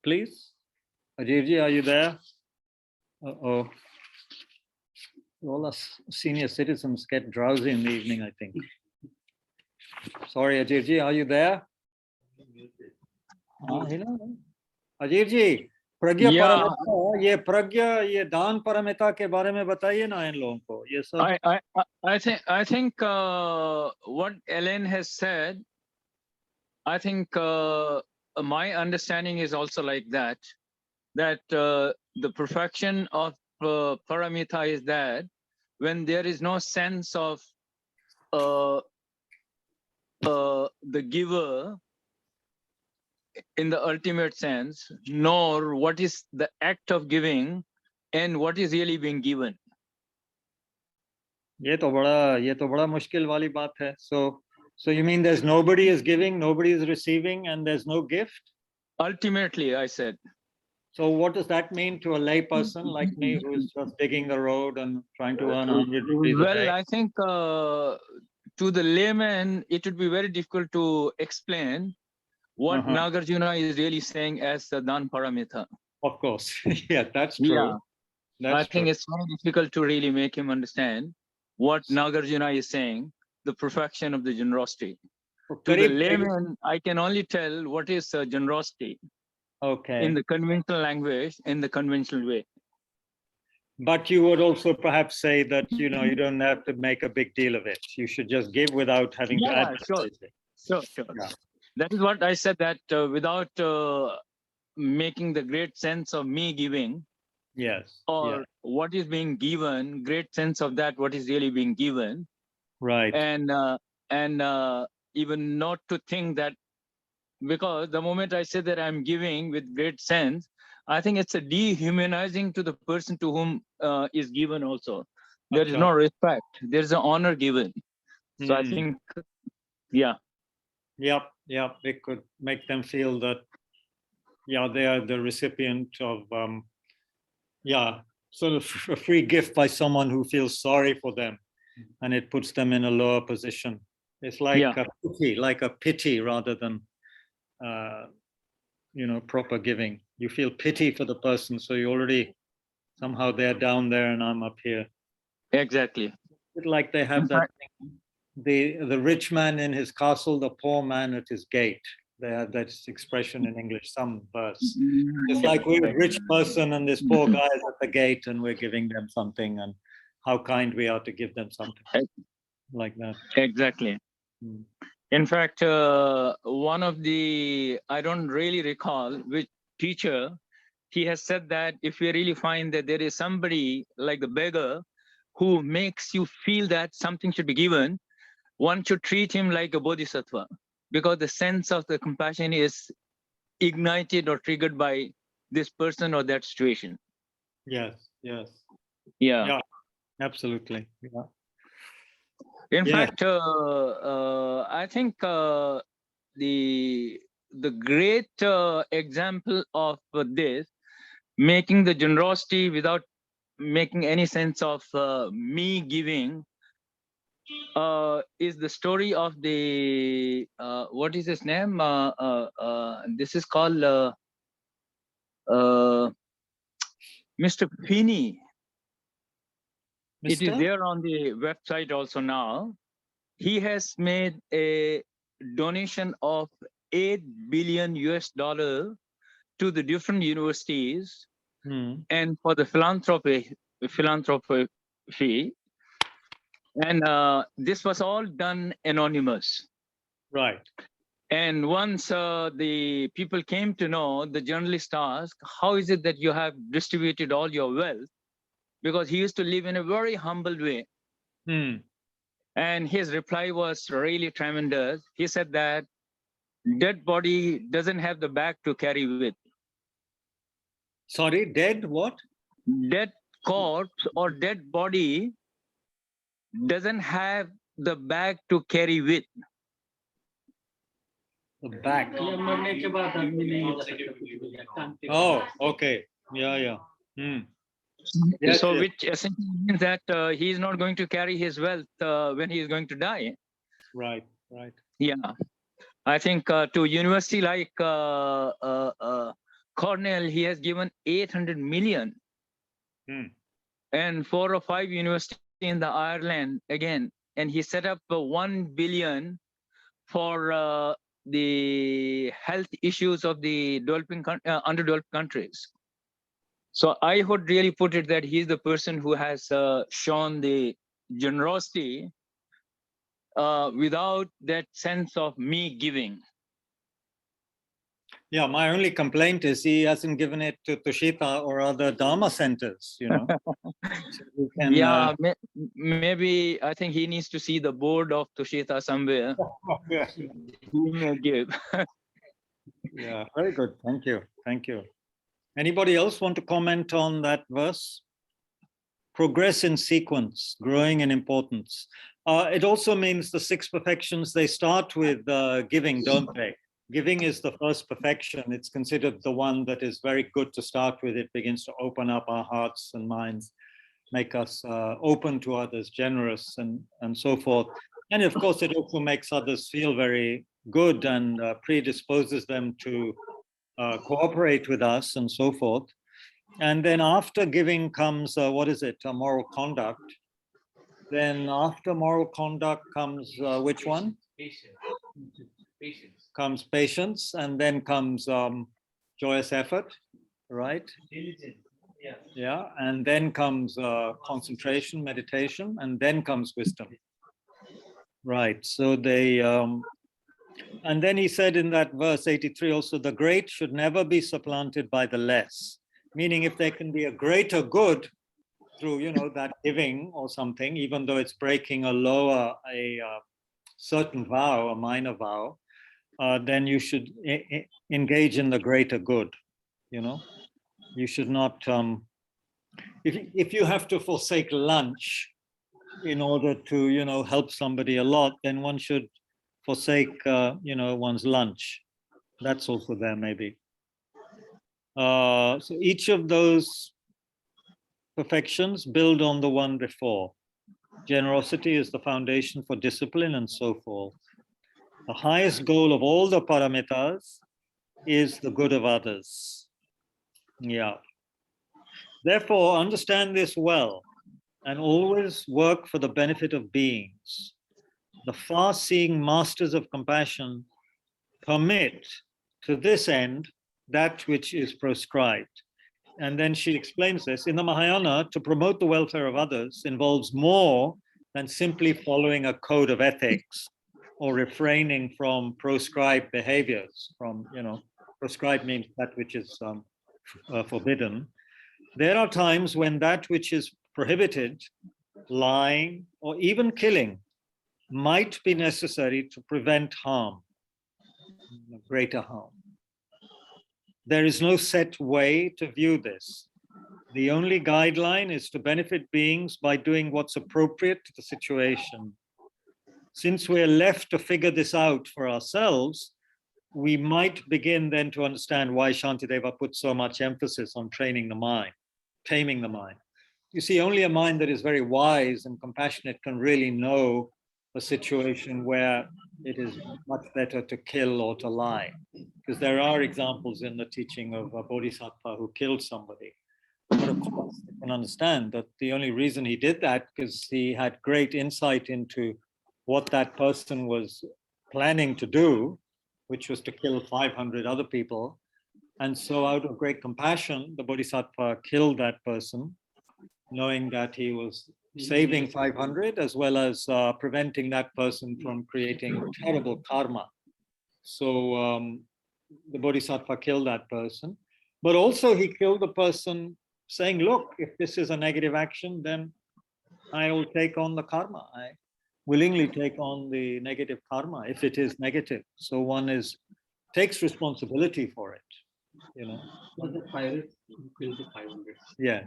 Please. Ajirji, are you there? Uh-oh. All us senior citizens get drowsy in the evening, I think. Sorry, Ajirji, are you there? Ajirji, pragya paramita, ये दान paramita के बारे में बताइए ना इन लोगों को. ये सब. I think what Elaine has said, I think my understanding is also like that the perfection of paramita is that when there is no sense of the giver in the ultimate sense, nor what is the act of giving and what is really being given. ये तो बड़ा मुश्किल वाली बात है. So you mean there's nobody is giving, nobody is receiving, and there's no gift? Ultimately, I said. So what does that mean to a lay person like me who's just digging the road and trying to earn 100 rupees a day? Well, I think to the layman, it would be very difficult to explain what Nagarjuna is really saying as the dan paramita. Of course. Yeah, that's true. Yeah. That's I think true. it's very difficult to really make him understand what Nagarjuna is saying, the perfection of the generosity. To the layman, I can only tell what is generosity Okay. in the conventional language, in the conventional way. But you would also perhaps say that, you don't have to make a big deal of it. You should just give without having to Yeah, advertise it. Sure. Yeah. That is what I said, that without making the great sense of me giving, Yes. or Yeah. what is being given, great sense of that, what is really being given, Right. and even not to think that, because the moment I say that I'm giving with great sense, I think it's a dehumanizing to the person to whom is given also. There is no respect. There's an honor given. So I think, yeah. Yep. It could make them feel that, they are the recipient of, sort of a free gift by someone who feels sorry for them, and it puts them in a lower position. It's like a pity rather than, proper giving. You feel pity for the person, so you already somehow they're down there and I'm up here. Exactly. It's like they have that thing, the rich man in his castle, the poor man at his gate. They have that expression in English, some verse. It's like we're a rich person and this poor guy is at the gate and we're giving them something, and how kind we are to give them something like that. Exactly. In fact, one of the, I don't really recall which teacher, he has said that if we really find that there is somebody like the beggar who makes you feel that something should be given, one should treat him like a bodhisattva, because the sense of the compassion is ignited or triggered by this person or that situation. Yes. Yeah. Absolutely. Yeah. In fact, I think the great example of this, making the generosity without making any sense of me giving, is the story of the what is his name? This is called Mr. Finney. It is there on the website also now. He has made a donation of $8 billion to the different universities and for the philanthropy. And this was all done anonymous. Right. And once the people came to know, the journalist asked, how is it that you have distributed all your wealth? Because he used to live in a very humble way. And his reply was really tremendous. He said that dead body doesn't have the bag to carry with. Sorry, dead what? Dead corpse or dead body doesn't have the bag to carry with. The bag. Oh, okay. Yeah. Yes, so which essentially means that he is not going to carry his wealth when he is going to die. Right. Yeah. I think to university like Cornell, he has given 800 million. And 4 or 5 universities in the Ireland again. And he set up 1 billion for the health issues of the underdeveloped countries. So I would really put it that he's the person who has shown the generosity without that sense of me giving. Yeah, my only complaint is he hasn't given it to Tushita or other Dharma centers, So can, yeah, maybe I think he needs to see the board of Tushita somewhere. He may give. Yeah, very good. Thank you. Anybody else want to comment on that verse? Progress in sequence, growing in importance. It also means the 6 perfections, they start with giving, don't they? Giving is the first perfection. It's considered the one that is very good to start with. It begins to open up our hearts and minds, make us open to others, generous, and so forth. And of course, it also makes others feel very good and predisposes them to cooperate with us and so forth. And then after giving comes, what is it, a moral conduct. Then after moral conduct comes which one? Patience. Patience. Comes patience, and then comes joyous effort, right? Diligence. Yeah. Yeah, and then comes concentration, meditation, and then comes wisdom. Right, so they, and then he said in that verse 83 also, the great should never be supplanted by the less. Meaning if there can be a greater good through, you know, that giving or something, even though it's breaking a certain vow, a minor vow, then you should engage in the greater good, you know. You should not, if you have to forsake lunch in order to, you know, help somebody a lot, then one should forsake, you know, one's lunch. That's also there maybe. So each of those perfections build on the one before. Generosity is the foundation for discipline and so forth. The highest goal of all the paramitas is the good of others. Yeah. Therefore, understand this well and always work for the benefit of beings. The far-seeing masters of compassion permit to this end that which is prescribed. And then she explains this. In the Mahayana, to promote the welfare of others involves more than simply following a code of ethics or refraining from proscribed behaviors. From, you know, proscribed means that which is forbidden. There are times when that which is prohibited, lying, or even killing, might be necessary to prevent harm, greater harm. There is no set way to view this. The only guideline is to benefit beings by doing what's appropriate to the situation. Since we're left to figure this out for ourselves, we might begin then to understand why Shantideva put so much emphasis on training the mind, taming the mind. You see, only a mind that is very wise and compassionate can really know a situation where it is much better to kill or to lie. Because there are examples in the teaching of a Bodhisattva who killed somebody. But of course, you can understand that the only reason he did that because he had great insight into what that person was planning to do, which was to kill 500 other people. And so out of great compassion, the Bodhisattva killed that person, knowing that he was saving 500 as well as preventing that person from creating terrible karma. So the Bodhisattva killed that person, but also he killed the person saying, look, if this is a negative action, then I will take on the karma. I willingly take on the negative karma if it is negative. So one takes responsibility for it, you know. Was the pirate who killed the 500? Yeah.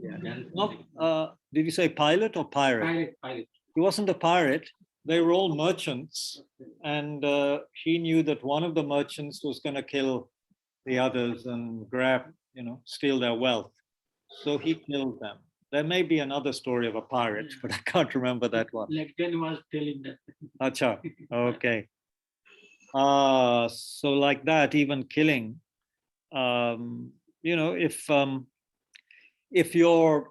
Yeah. Not, did you say pilot or pirate? Pirate. He wasn't a pirate. They were all merchants. And he knew that one of the merchants was going to kill the others and grab, you know, steal their wealth. So he killed them. There may be another story of a pirate, but I can't remember that one. Lecton was telling that. Acha, okay. So like that, even killing, you know, if your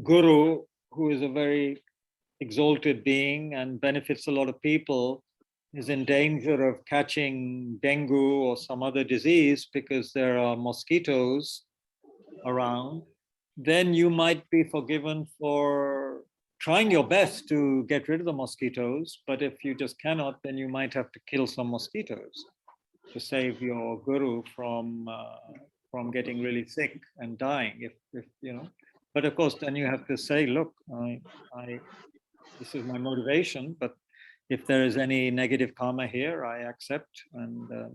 guru, who is a very exalted being and benefits a lot of people, is in danger of catching dengue or some other disease because there are mosquitoes around, then you might be forgiven for trying your best to get rid of the mosquitoes. But if you just cannot, then you might have to kill some mosquitoes to save your guru from getting really sick and dying. If you know, but of course, then you have to say, look, this is my motivation, but if there is any negative karma here, I accept, and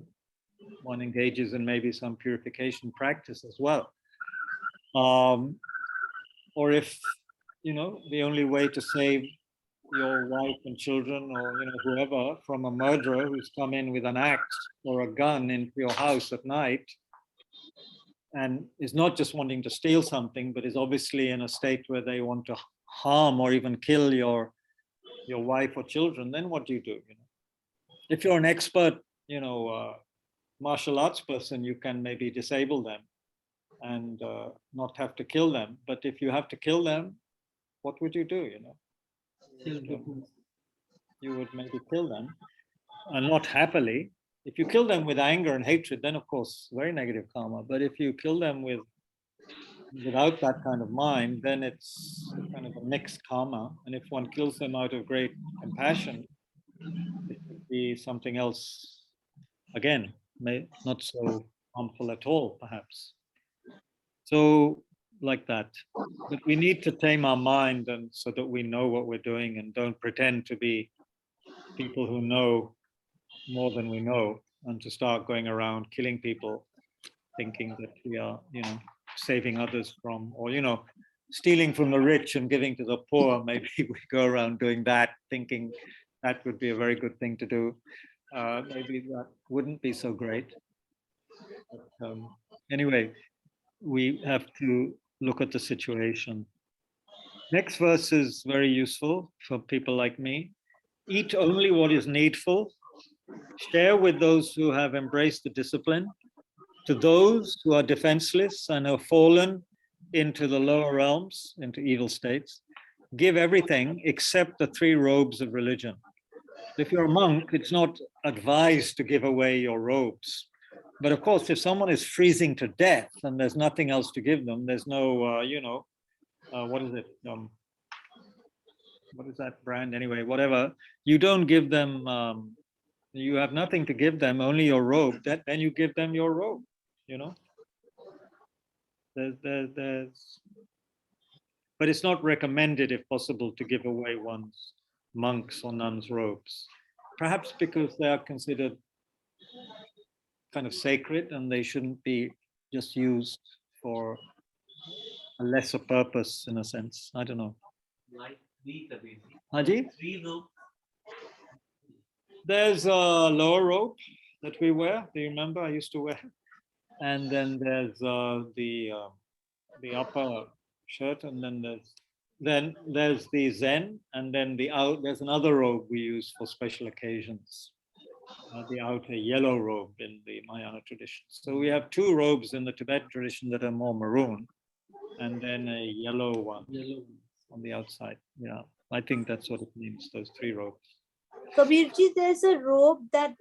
one engages in maybe some purification practice as well. Or if, you know, the only way to save your wife and children or, you know, whoever from a murderer who's come in with an axe or a gun into your house at night and is not just wanting to steal something, but is obviously in a state where they want to harm or even kill your wife or children, then what do? You know, if you're an expert, you know, martial arts person, you can maybe disable them and not have to kill them. But if you have to kill them, what would you do? You would maybe kill them, and not happily. If you kill them with anger and hatred, then of course very negative karma. But if you kill them without that kind of mind, then it's kind of a mixed karma. And if one kills them out of great compassion, it could be something else again, not so harmful at all, perhaps. So like that. But we need to tame our mind, and so that we know what we're doing and don't pretend to be people who know more than we know, and to start going around killing people, thinking that we are, saving others from, or, stealing from the rich and giving to the poor. Maybe we go around doing that, thinking that would be a very good thing to do. Maybe that wouldn't be so great. But, anyway, we have to look at the situation. Next verse is very useful for people like me. Eat only what is needful. Share with those who have embraced the discipline. To those who are defenseless and have fallen into the lower realms, into evil states, give everything except the 3 robes of religion. If you're a monk, it's not advised to give away your robes. But of course, if someone is freezing to death and there's nothing else to give them, there's no, what is it? What is that brand anyway? Whatever. You don't give them, you have nothing to give them, only your robe. Then you give them your robe, But it's not recommended, if possible, to give away one's monks' or nuns' robes. Perhaps because they are considered kind of sacred and they shouldn't be just used for a lesser purpose, in a sense. I don't know. Like the Haji? 3 robes. There's a lower robe that we wear. Do you remember? I used to wear. And then there's the upper shirt, and then there's the Zen, and then there's another robe we use for special occasions. The outer yellow robe in the Mahayana tradition. So we have 2 robes in the Tibetan tradition that are more maroon, and then a yellow one on the outside. Yeah, I think that's what it means, those 3 robes. Kabirji, there's a robe that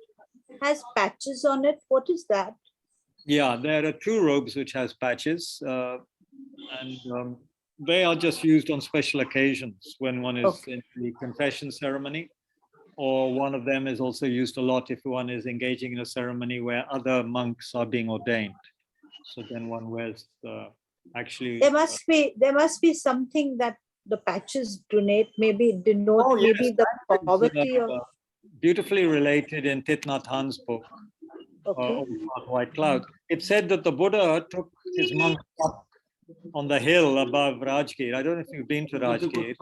has patches on it. What is that? Yeah, there are 2 robes which has patches, and they are just used on special occasions when one is in the confession ceremony, or one of them is also used a lot if one is engaging in a ceremony where other monks are being ordained. So then one wears actually. There must be something that the patches denote. Maybe the poverty of. Beautifully related in Thich Nhat Hanh's book, White Cloud. It said that the Buddha took his monks up on the hill above Rajgir. I don't know if you've been to Rajgir.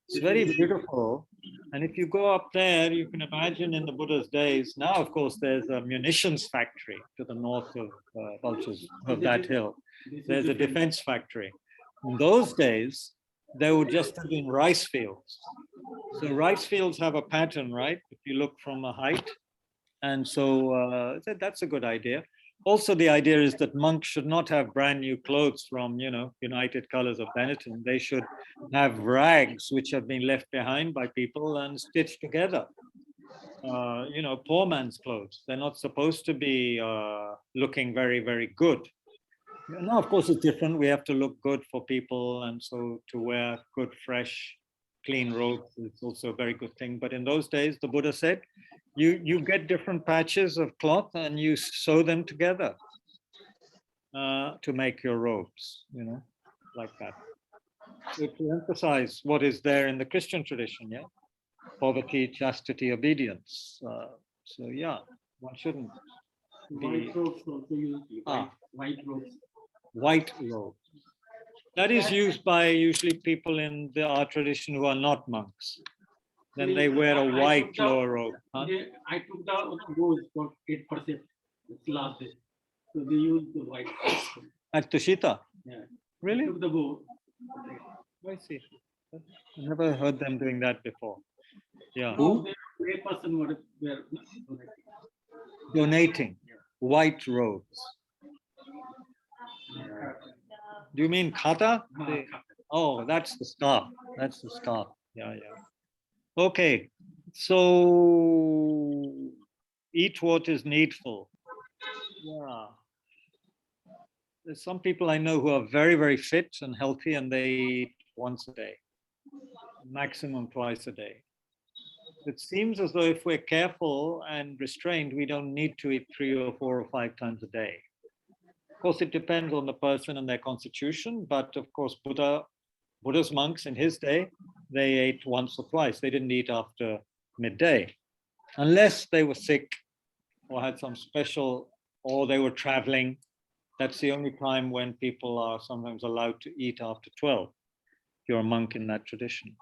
It's very beautiful. And if you go up there, you can imagine in the Buddha's days. Now, of course, there's a munitions factory to the north of that hill. There's a defense factory. In those days, there would just have been rice fields. So rice fields have a pattern, right? If you look from a height. And so that's a good idea. Also, the idea is that monks should not have brand new clothes from, United Colors of Benetton. They should have rags which have been left behind by people and stitched together. Poor man's clothes. They're not supposed to be looking very, very good. Now, of course, it's different. We have to look good for people. And so to wear good, fresh, clean robes is also a very good thing. But in those days, the Buddha said, you get different patches of cloth and you sew them together to make your robes, like that. So to emphasize what is there in the Christian tradition, yeah? Poverty, chastity, obedience. So yeah, one shouldn't be... White robes also used. White robes. White robe. That is used by usually people in our tradition who are not monks. Then they wear a white lower robe. Huh? I took the rose for 8%. It's last day. So they use the white. At Tushita? Yeah. Really? I took the bow. I see. I never heard them doing that before. Yeah. Who? 8% were donating. Donating. white robes. Do you mean kata? Oh, that's the scarf. That's the scarf. Yeah, yeah. Okay, so eat what is needful. Yeah. There's some people I know who are very, very fit and healthy, and they eat once a day, maximum twice a day. It seems as though if we're careful and restrained, we don't need to eat 3 or 4 or 5 times a day. Of course, it depends on the person and their constitution, but of course, Buddha's monks in his day, they ate once or twice. They didn't eat after midday, unless they were sick or had some special, or they were traveling. That's the only time when people are sometimes allowed to eat after 12. If you're a monk in that tradition.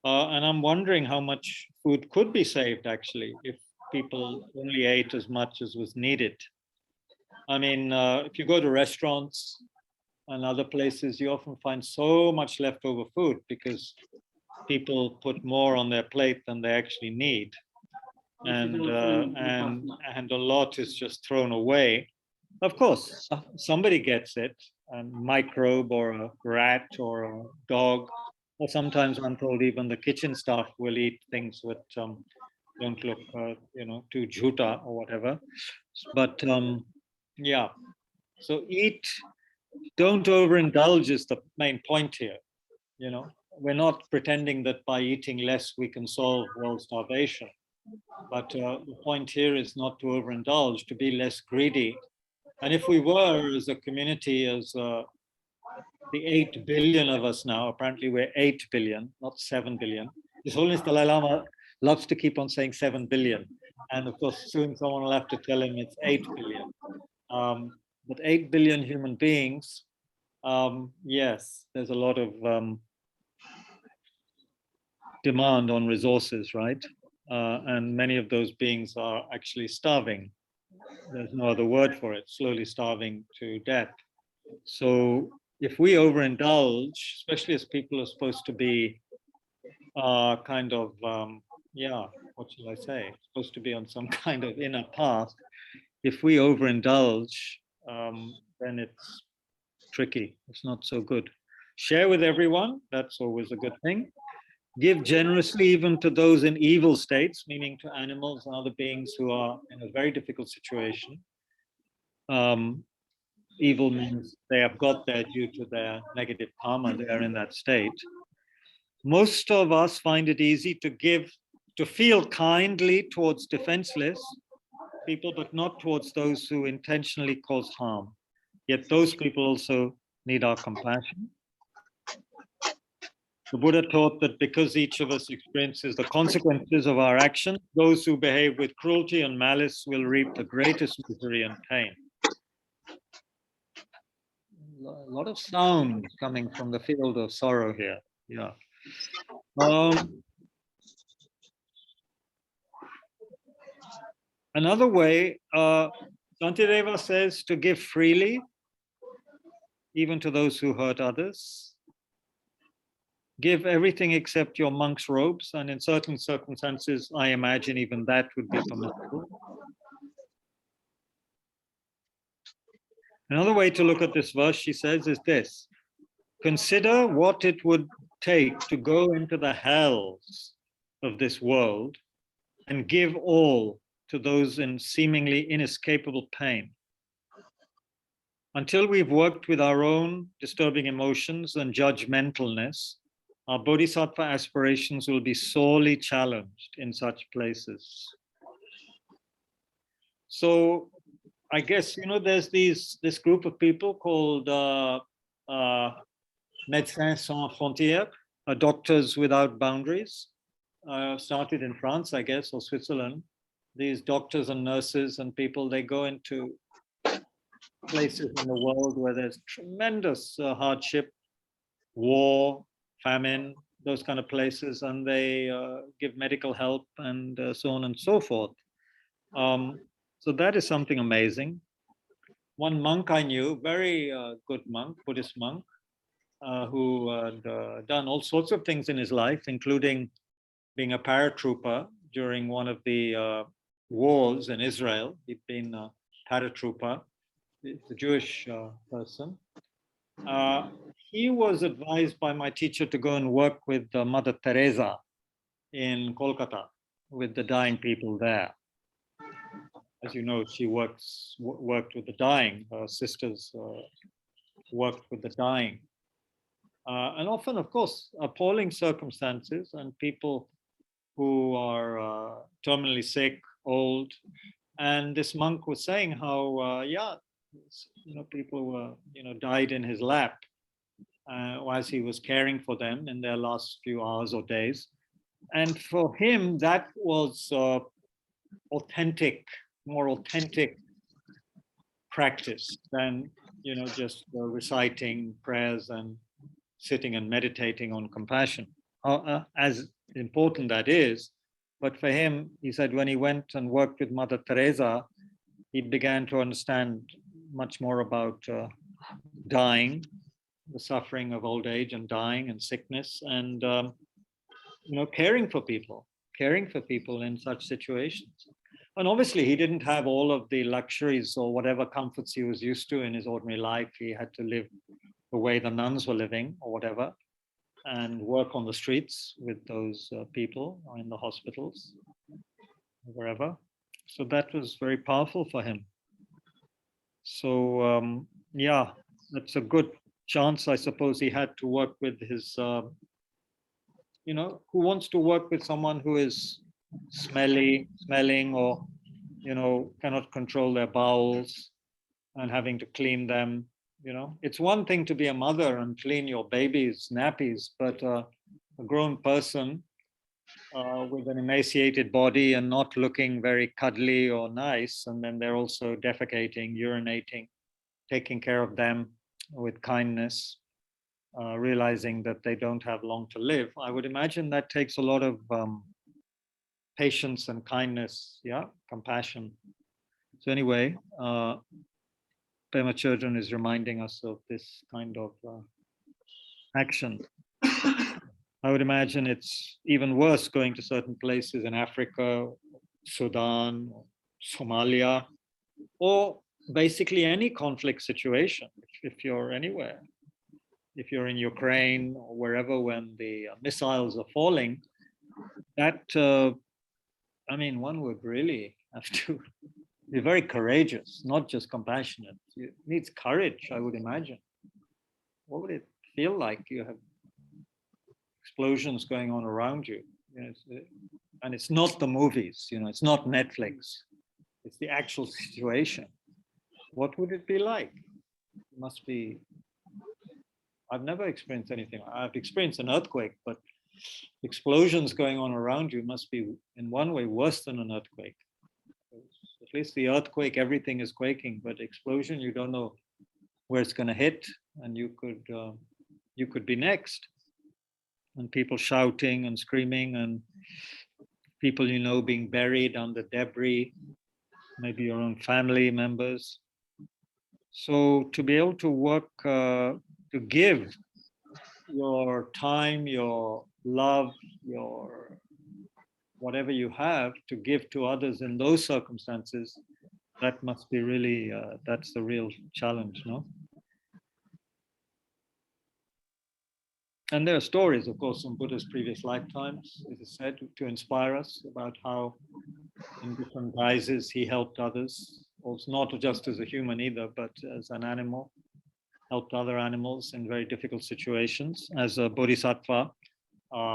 And I'm wondering how much food could be saved, actually, if people only ate as much as was needed. I mean, if you go to restaurants and other places, you often find so much leftover food because people put more on their plate than they actually need. And a lot is just thrown away. Of course, somebody gets it, a microbe or a rat or a dog, or sometimes I'm told even the kitchen staff will eat things that don't look, too jhuta or whatever. But yeah, so eat, don't overindulge is the main point here. We're not pretending that by eating less we can solve world starvation. But the point here is not to overindulge, to be less greedy. And if we were as a community, as the 8 billion of us now, apparently we're 8 billion, not 7 billion. His Holiness Dalai Lama loves to keep on saying 7 billion. And of course, soon someone will have to tell him it's 8 billion. But 8 billion human beings, yes, there's a lot of demand on resources, right? And many of those beings are actually starving. There's no other word for it, slowly starving to death. So if we overindulge, especially as people are supposed to be what shall I say? Supposed to be on some kind of inner path. If we overindulge, then it's tricky. It's not so good. Share with everyone. That's always a good thing. Give generously even to those in evil states, meaning to animals and other beings who are in a very difficult situation. Evil means they have got there due to their negative karma, they are in that state. Most of us find it easy to feel kindly towards defenseless people, but not towards those who intentionally cause harm. Yet those people also need our compassion. The Buddha taught that because each of us experiences the consequences of our actions, those who behave with cruelty and malice will reap the greatest misery and pain. A lot of sound coming from the field of sorrow here. Yeah. Another way, Shantideva says to give freely, even to those who hurt others. Give everything except your monk's robes, and in certain circumstances, I imagine even that would be permissible. Another way to look at this verse, she says, is this. Consider what it would take to go into the hells of this world and give all to those in seemingly inescapable pain. Until we've worked with our own disturbing emotions and judgmentalness, our bodhisattva aspirations will be sorely challenged in such places. So I guess, there's this group of people called Médecins Sans Frontières, Doctors Without Boundaries, started in France, I guess, or Switzerland. These doctors and nurses and people, they go into places in the world where there's tremendous hardship, war, famine, those kind of places, and they give medical help and so on and so forth. So that is something amazing. One monk I knew, very good monk, Buddhist monk, who had done all sorts of things in his life, including being a paratrooper during one of the wars in Israel. He'd been paratrooper, the Jewish person. He was advised by my teacher to go and work with Mother Teresa in Kolkata with the dying people there. As you know, she worked with the dying. Her sisters worked with the dying. And often, of course, appalling circumstances and people who are terminally sick, old. And this monk was saying how, people were, died in his lap as he was caring for them in their last few hours or days. And for him, that was more authentic practice than, just reciting prayers and sitting and meditating on compassion. As important that is, but for him, he said when he went and worked with Mother Teresa, he began to understand much more about dying, the suffering of old age and dying and sickness, and caring for people in such situations. And obviously, he didn't have all of the luxuries or whatever comforts he was used to in his ordinary life. He had to live the way the nuns were living or whatever, and work on the streets with those people or in the hospitals, wherever. So that was very powerful for him. So, that's a good chance, I suppose, he had to work with his, who wants to work with someone who is smelling or, cannot control their bowels and having to clean them. It's one thing to be a mother and clean your baby's nappies, but a grown person with an emaciated body and not looking very cuddly or nice, and then they're also defecating, urinating, taking care of them with kindness, realizing that they don't have long to live. I would imagine that takes a lot of patience and kindness, compassion. So anyway, Pema Chodron is reminding us of this kind of action. I would imagine it's even worse going to certain places in Africa, Sudan, Somalia, or basically any conflict situation. If you're anywhere, if you're in Ukraine or wherever when the missiles are falling, that, one would really have to be very courageous, not just compassionate. It needs courage, I would imagine. What would it feel like? You have explosions going on around you, and it's not the movies, it's not Netflix, it's the actual situation. What would it be like? It must be, I've never experienced anything. I've experienced an earthquake, but explosions going on around you must be in one way worse than an earthquake. At least the earthquake, everything is quaking, but explosion, you don't know where it's going to hit, and you could be next. And people shouting and screaming, and people being buried under debris, maybe your own family members. So to be able to work, to give your time, your love, your whatever you have to give to others in those circumstances, that must be really, that's the real challenge, no? And there are stories, of course, from Buddha's previous lifetimes, it is said, to inspire us about how in different guises he helped others, also not just as a human either, but as an animal, helped other animals in very difficult situations, as a bodhisattva,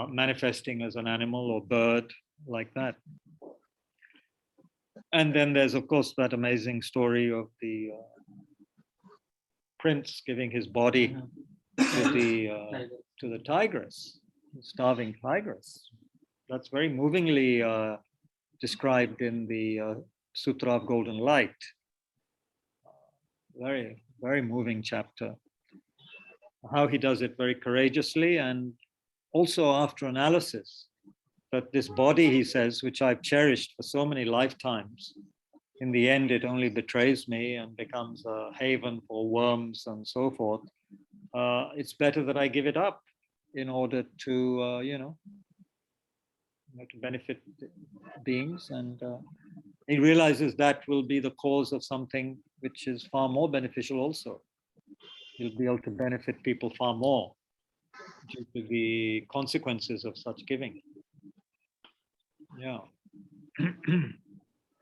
manifesting as an animal or bird, like that. And then there's, of course, that amazing story of the prince giving his body to the tigress, the starving tigress. That's very movingly described in the Sutra of Golden Light. Very, very moving chapter. How he does it very courageously, and also after analysis that this body, he says, which I've cherished for so many lifetimes, in the end it only betrays me and becomes a haven for worms and so forth. It's better that I give it up in order to, to benefit beings. And he realizes that will be the cause of something which is far more beneficial also. He'll be able to benefit people far more due to the consequences of such giving. Yeah.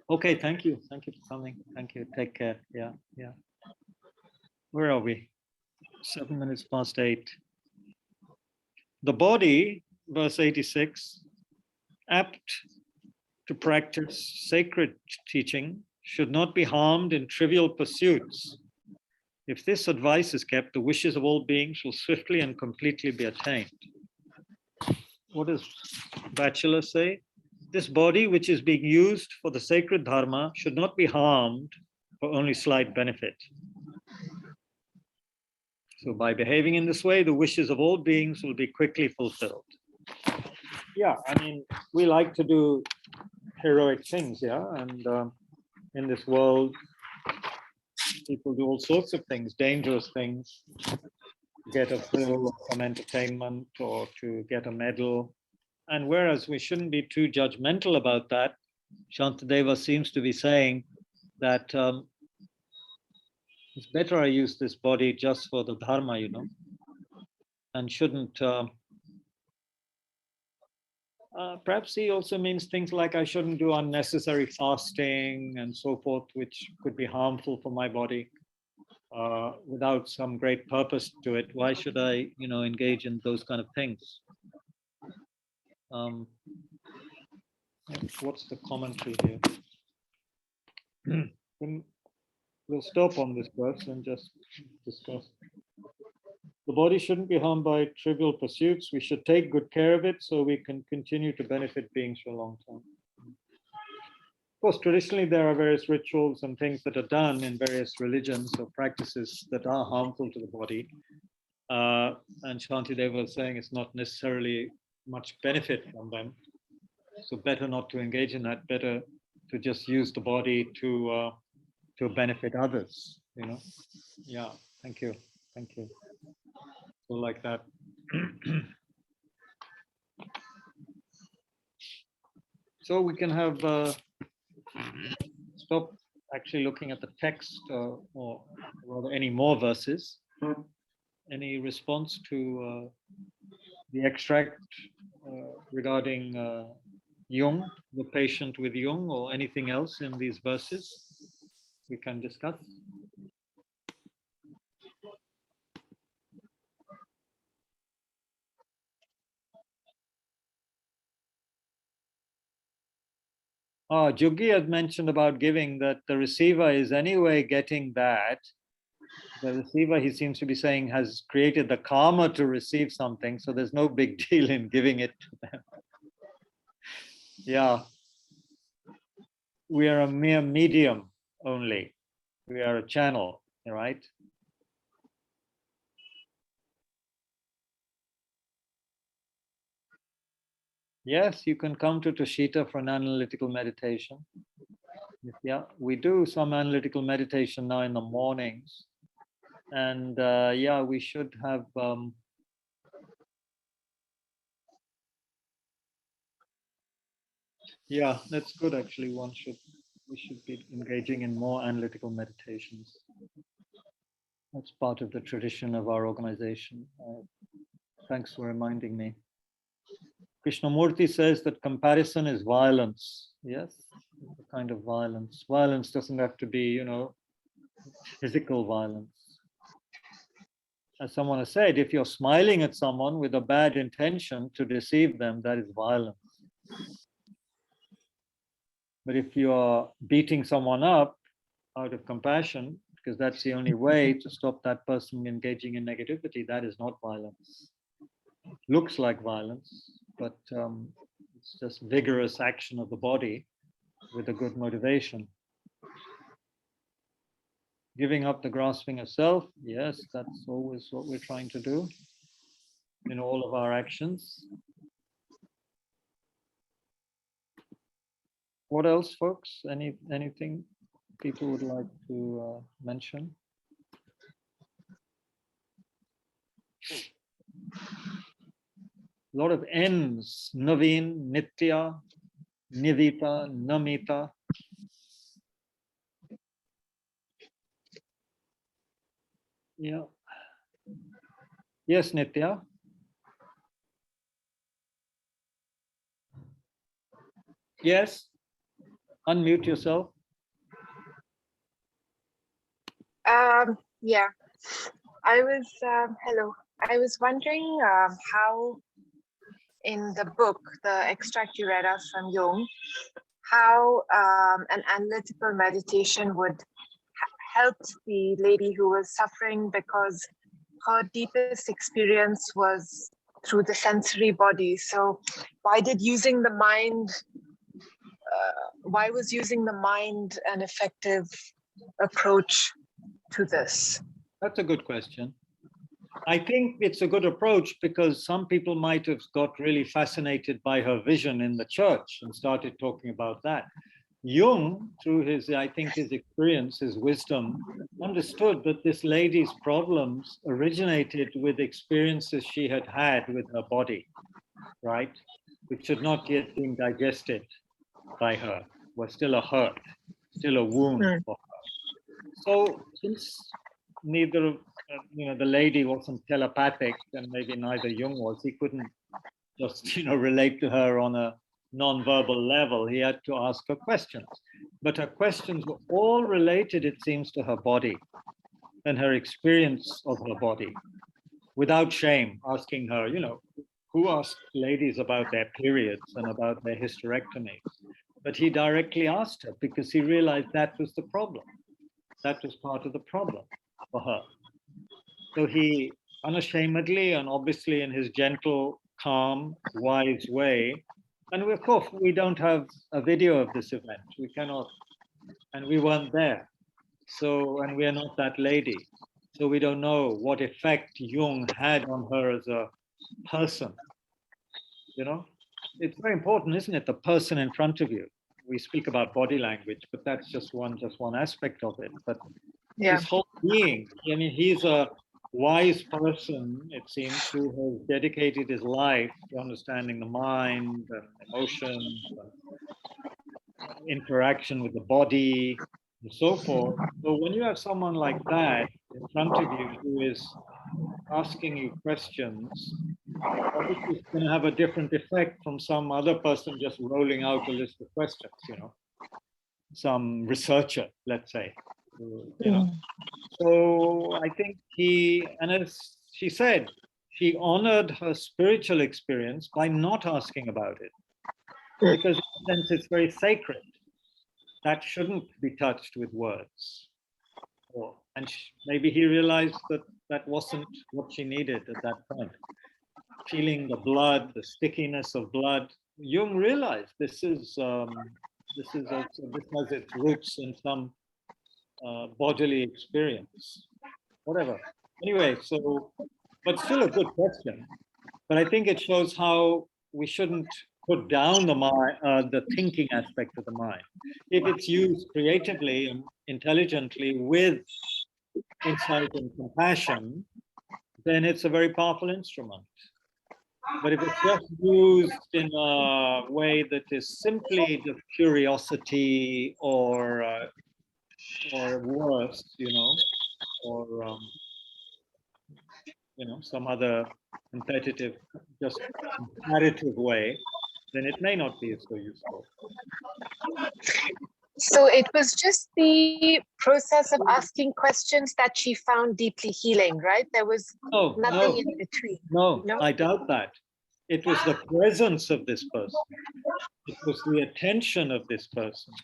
Okay, thank you. Thank you for coming. Thank you. Take care. Yeah, yeah. Where are we? 7 minutes past 8. The body, verse 86, apt to practice sacred teaching, should not be harmed in trivial pursuits. If this advice is kept, the wishes of all beings will swiftly and completely be attained. What does Bachelor say? This body, which is being used for the sacred dharma, should not be harmed for only slight benefit. So by behaving in this way, the wishes of all beings will be quickly fulfilled. Yeah, I mean, we like to do heroic things, yeah, and in this world, people do all sorts of things, dangerous things, to get a thrill or some entertainment or to get a medal. And whereas we shouldn't be too judgmental about that, Shantideva seems to be saying that it's better I use this body just for the dharma, you know, and shouldn't. Perhaps he also means things like I shouldn't do unnecessary fasting and so forth, which could be harmful for my body without some great purpose to it. Why should I, you know, engage in those kind of things? What's the commentary here? We'll stop on this verse and just discuss. The body shouldn't be harmed by trivial pursuits. We should take good care of it so we can continue to benefit beings for a long time. Of course, traditionally there are various rituals and things that are done in various religions or practices that are harmful to the body. And Shantideva was saying it's not necessarily much benefit from them. So better not to engage in that, better to just use the body to benefit others, you know. Yeah, thank you. Thank you. So like that. So we can have stop actually looking at the text or rather any more verses. Any response to the extract regarding Jung, the patient with Jung, or anything else in these verses we can discuss? Jugi had mentioned about giving, that the receiver is anyway getting that. The receiver, he seems to be saying, has created the karma to receive something, so there's no big deal in giving it to them. Yeah. We are a mere medium only. We are a channel, right? Yes, you can come to Tushita for an analytical meditation. Yeah, we do some analytical meditation now in the mornings. And yeah, we should have yeah, that's good actually. We should be engaging in more analytical meditations. That's part of the tradition of our organization. Thanks for reminding me. Krishnamurti says that comparison is violence. Yes, a kind of violence. Violence doesn't have to be, you know, physical violence. As someone has said, if you're smiling at someone with a bad intention to deceive them, that is violence. But if you are beating someone up out of compassion, because that's the only way to stop that person engaging in negativity, that is not violence. Looks like violence, but it's just vigorous action of the body with a good motivation. Giving up the grasping of self, yes, that's always what we're trying to do in all of our actions. What else, folks? Anything people would like to mention? A lot of N's: Naveen, Nitya, Nivita, Namita. Yeah. Yes, Nitya. Yes. Unmute yourself. Yeah, hello. I was wondering how in the book, the extract you read out from Jung, how an analytical meditation would help the lady who was suffering because her deepest experience was through the sensory body. So why was using the mind an effective approach to this? That's a good question. I think it's a good approach because some people might have got really fascinated by her vision in the church and started talking about that. Jung, through his experience, his wisdom, understood that this lady's problems originated with experiences she had had with her body, right? Which had not yet been digested by her, was still a hurt, still a wound for her. So since neither, the lady wasn't telepathic, and maybe neither Jung was, he couldn't just, relate to her on a non-verbal level. He had to ask her questions. But her questions were all related, it seems, to her body and her experience of her body, without shame, asking her, who asked ladies about their periods and about their hysterectomies? But he directly asked her because he realized that was the problem. That was part of the problem for her. So he unashamedly and obviously in his gentle, calm, wise way, and of course we don't have a video of this event. We cannot, and we weren't there. So, and we are not that lady. So we don't know what effect Jung had on her as a person. It's very important, isn't it? The person in front of you. We speak about body language, but that's just one aspect of it. But his whole being, he's a wise person, it seems, who has dedicated his life to understanding the mind and emotions, and interaction with the body, and so forth. So when you have someone like that in front of you who is asking you questions, obviously it's going to have a different effect from some other person just rolling out a list of questions, some researcher, let's say, So I think and as she said, she honored her spiritual experience by not asking about it, because in a sense it's very sacred. That shouldn't be touched with words. And maybe he realized that that wasn't what she needed at that point. Feeling the blood, the stickiness of blood, Jung realized this has its roots in some bodily experience, whatever. Anyway, but still a good question. But I think it shows how we shouldn't put down the mind, the thinking aspect of the mind. If it's used creatively and intelligently with insight and compassion, then it's a very powerful instrument. But if it's just used in a way that is simply just curiosity or worse, or some other competitive, just comparative way, then it may not be so useful. So it was just the process of asking questions that she found deeply healing, right? There was nothing in between. No, I doubt that. It was the presence of this person. It was the attention of this person.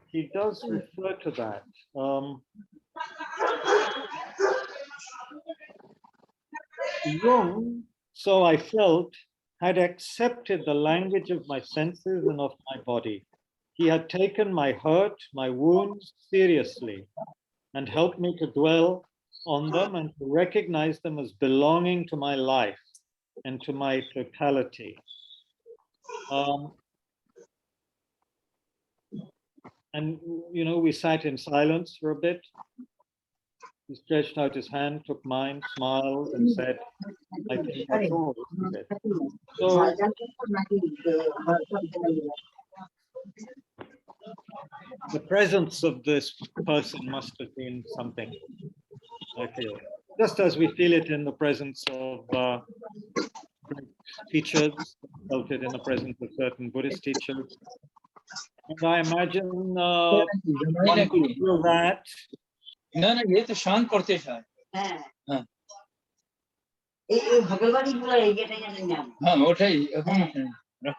He does refer to that. Jung, so I felt, had accepted the language of my senses and of my body. He had taken my hurt, my wounds seriously, and helped me to dwell on them and to recognize them as belonging to my life and to my totality. And, we sat in silence for a bit. He stretched out his hand, took mine, smiled, and said, I think that's all. So, the presence of this person must have been something, I feel. just as we feel it in the presence of great teachers, felt it in the presence of certain Buddhist teachers. And I imagine one could feel that. No, no, ये तो शांत पढ़ते शायद. हाँ. हाँ, मोटा ही.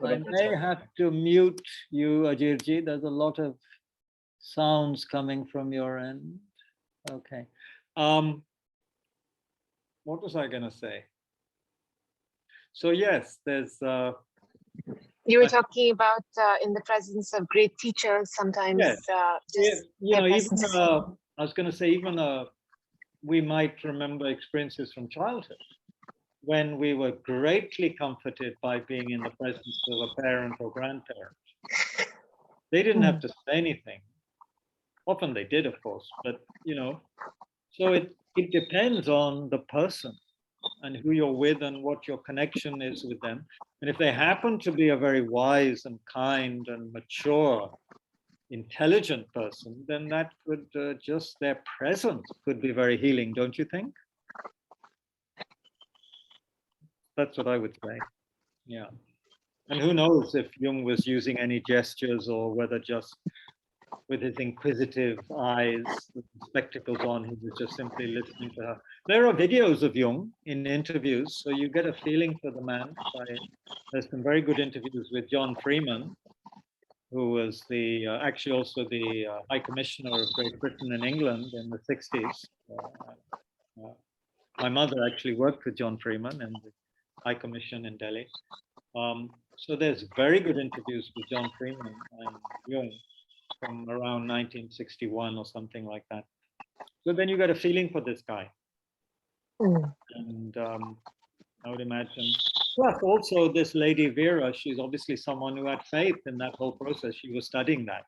I may have to mute you, Ajirji. There's a lot of sounds coming from your end. Okay. What was I going to say? So yes, there's. You were talking about in the presence of great teachers, sometimes Yes. just You know, their even presence. I was going to say, even we might remember experiences from childhood when we were greatly comforted by being in the presence of a parent or grandparent. They didn't have to say anything. Often they did, of course, but you know, so it depends on the person and who you're with and what your connection is with them. And if they happen to be a very wise and kind and mature, intelligent person, then that could just their presence could be very healing, don't you think? That's what I would say. Yeah. And who knows if Jung was using any gestures or whether just with his inquisitive eyes, with the spectacles on, he was just simply listening to her. There are videos of Jung in interviews, so you get a feeling for the man. There's some very good interviews with John Freeman, who was actually also the High Commissioner of Great Britain in England in the 60s. My mother actually worked with John Freeman in the High Commission in Delhi. So there's very good interviews with John Freeman and Jung from around 1961 or something like that. So then you get a feeling for this guy. And I would imagine, plus also this lady Vera, she's obviously someone who had faith in that whole process. She was studying that.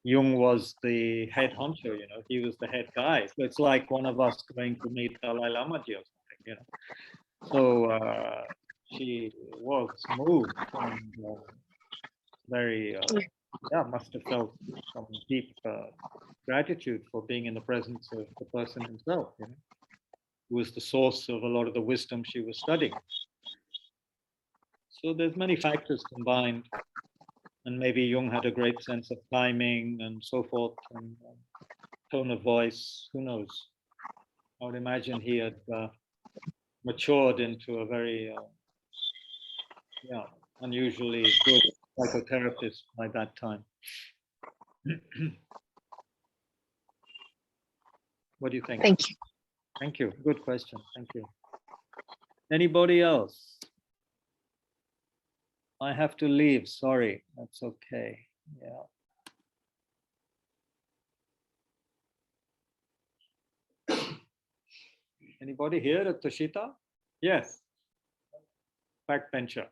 Jung was the head honcho, you know, he was the head guy. So it's like one of us going to meet Dalai Lamaji or something, you know. So she was moved and very, must have felt some deep gratitude for being in the presence of the person himself, you know, who was the source of a lot of the wisdom she was studying. So there's many factors combined, and maybe Jung had a great sense of timing and so forth, and tone of voice, who knows. I would imagine he had matured into a very unusually good psychotherapist by that time. What do you think? Thank you. Thank you. Good question. Thank you. Anybody else? I have to leave. Sorry. That's okay. Yeah. Anybody here at Tushita? Yes. Backbencher.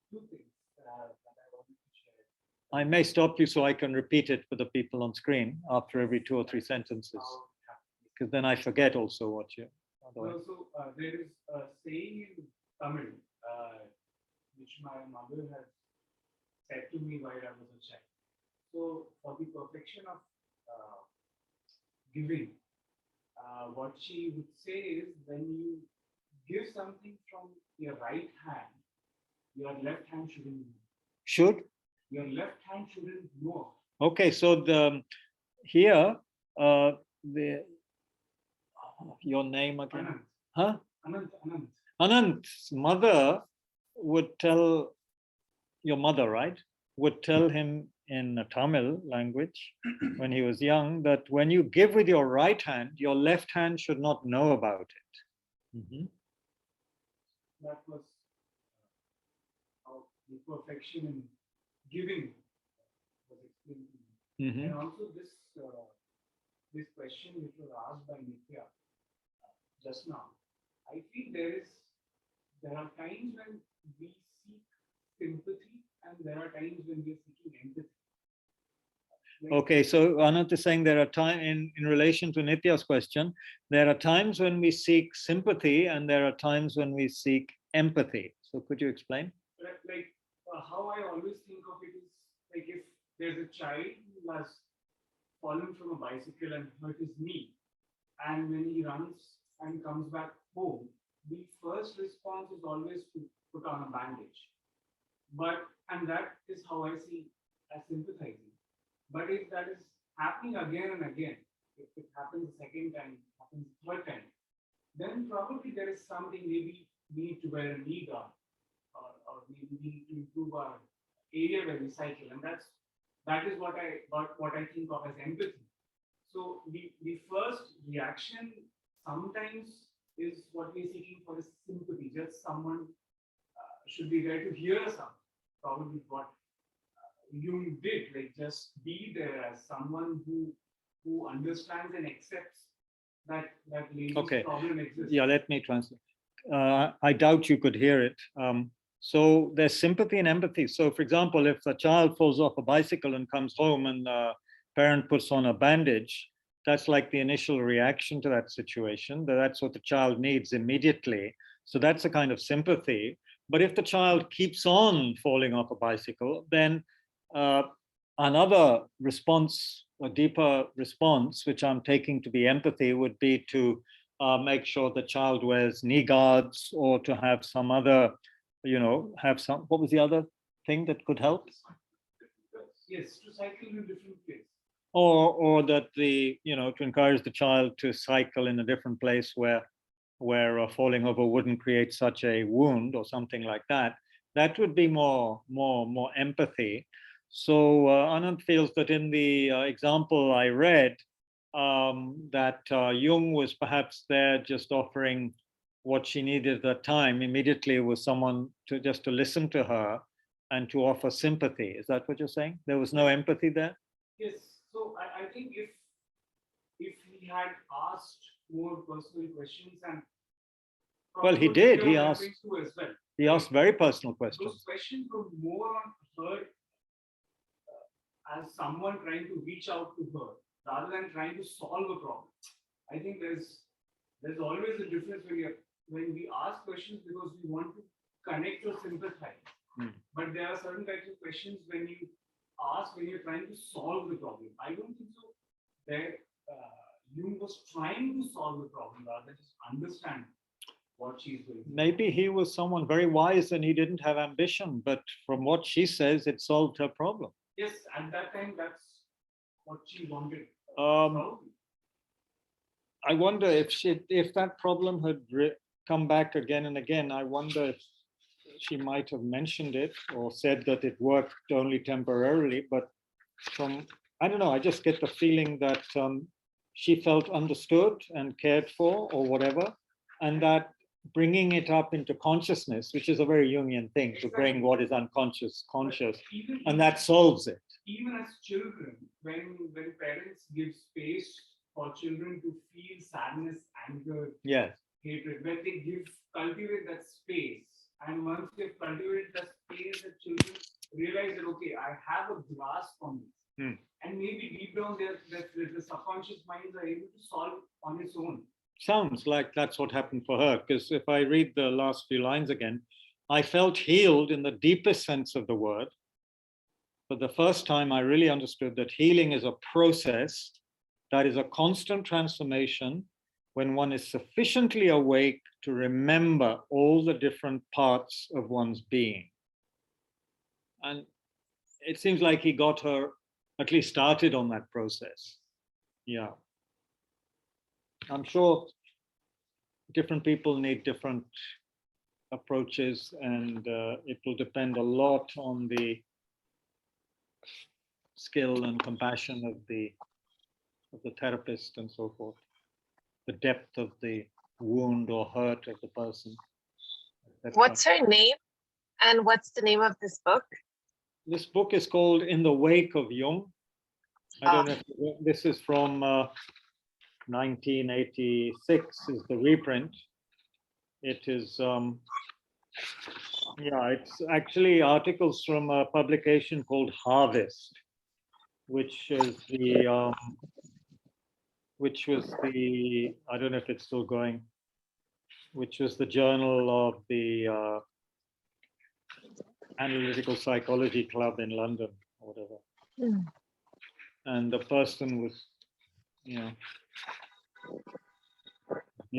Two things that I wanted to share. I may stop you so I can repeat it for the people on screen after every 2 or 3 sentences, because then I forget also what you. So there is a saying in Tamil, which my mother has said to me while I was a child. So for the perfection of giving, what she would say is, when you give something from your right hand, your left hand shouldn't move. Should? Your left hand shouldn't move. Okay, so here your name again? Anant. Huh? Anant. Anant's mother would tell, your mother, right? Would tell him in a Tamil language when he was young that when you give with your right hand, your left hand should not know about it. Mm-hmm. That was how the perfection in giving was explained to me. Mm-hmm. And also this question which was asked by Nitya just now, I feel there are times when we seek sympathy and there are times when we are seeking empathy. Okay, so Anant is saying there are times in relation to Nitya's question, there are times when we seek sympathy and there are times when we seek empathy. So could you explain? Like how I always think of it is like, if there's a child who has fallen from a bicycle and hurt his knee, and when he runs and comes back home, the first response is always to put on a bandage. And that is how I see as sympathizing. But if that is happening again and again, if it happens the second time, happens the third time, then probably there is something, maybe we need to wear a knee guard, or maybe we need to improve our area where we cycle. And that is what I think of as empathy. So the first reaction sometimes is what we're seeking for is sympathy. Just someone should be there to hear something. Probably what Jung did, like just be there as someone who understands and accepts that lady's problem exists. Yeah, let me translate. I doubt you could hear it. So there's sympathy and empathy. So for example, if a child falls off a bicycle and comes home and the parent puts on a bandage, that's like the initial reaction to that situation. That's what the child needs immediately. So that's a kind of sympathy. But if the child keeps on falling off a bicycle, then another response, a deeper response, which I'm taking to be empathy, would be to make sure the child wears knee guards, or to have some other, what was the other thing that could help? Yes, to cycle in different places. Or that to encourage the child to cycle in a different place where falling over wouldn't create such a wound or something like that. That would be more empathy. So Anand feels that in the example I read, that Jung was perhaps there just offering what she needed at the time immediately, was someone to listen to her and to offer sympathy. Is that what you're saying? There was no empathy there? Yes. So I think if he had asked more personal questions, and well, he did. He asked. As well. He asked very personal questions. Those questions were more on her as someone trying to reach out to her rather than trying to solve a problem. I think there's always a difference when we ask questions because we want to connect or sympathize. But there are certain types of questions when you ask when you're trying to solve the problem. I don't think so that Jung was trying to solve the problem rather than just understand what she's doing. Maybe he was someone very wise and he didn't have ambition, but from what she says, it solved her problem. Yes, at that time, that's what she wanted. I wonder if that problem had come back again and again, I wonder if she might have mentioned it or said that it worked only temporarily. But I don't know, I just get the feeling that she felt understood and cared for or whatever, and that bringing it up into consciousness, which is a very Jungian thing, to bring what is unconscious conscious, and that solves it. Even as children, when parents give space for children to feel sadness, anger, hatred, when they cultivate that space, and once they've cultivated that space, the children realize that, okay, I have a grasp on this. And maybe deep down the subconscious minds are able to solve on its own. Sounds like that's what happened for her, because if I read the last few lines again, I felt healed in the deepest sense of the word. For the first time, I really understood that healing is a process that is a constant transformation when one is sufficiently awake to remember all the different parts of one's being. And it seems like he got her at least started on that process. Yeah. I'm sure different people need different approaches, and it will depend a lot on the skill and compassion of the therapist and so forth, the depth of the wound or hurt of the person. What's her name, and what's the name of this book? This book is called In the Wake of Jung. I don't know if this is from 1986 is the reprint. It is, it's actually articles from a publication called Harvest, which was the, I don't know if it's still going, which was the journal of the Analytical Psychology Club in London, or whatever. And the person was,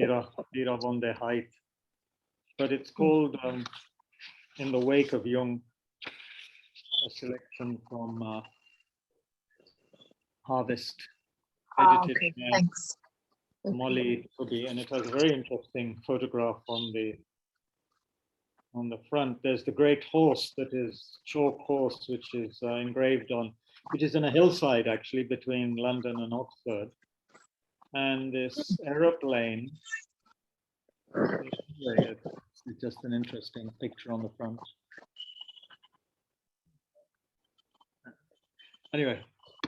Ira von der Heid. But it's called In the Wake of Jung, a selection from Harvest, edited Okay, by thanks. Molly Tubby, and it has a very interesting photograph on the front. There's the great horse that is chalk horse, which is engraved on, which is in a hillside actually between London and Oxford, and this aeroplane. It's just an interesting picture on the front. Anyway,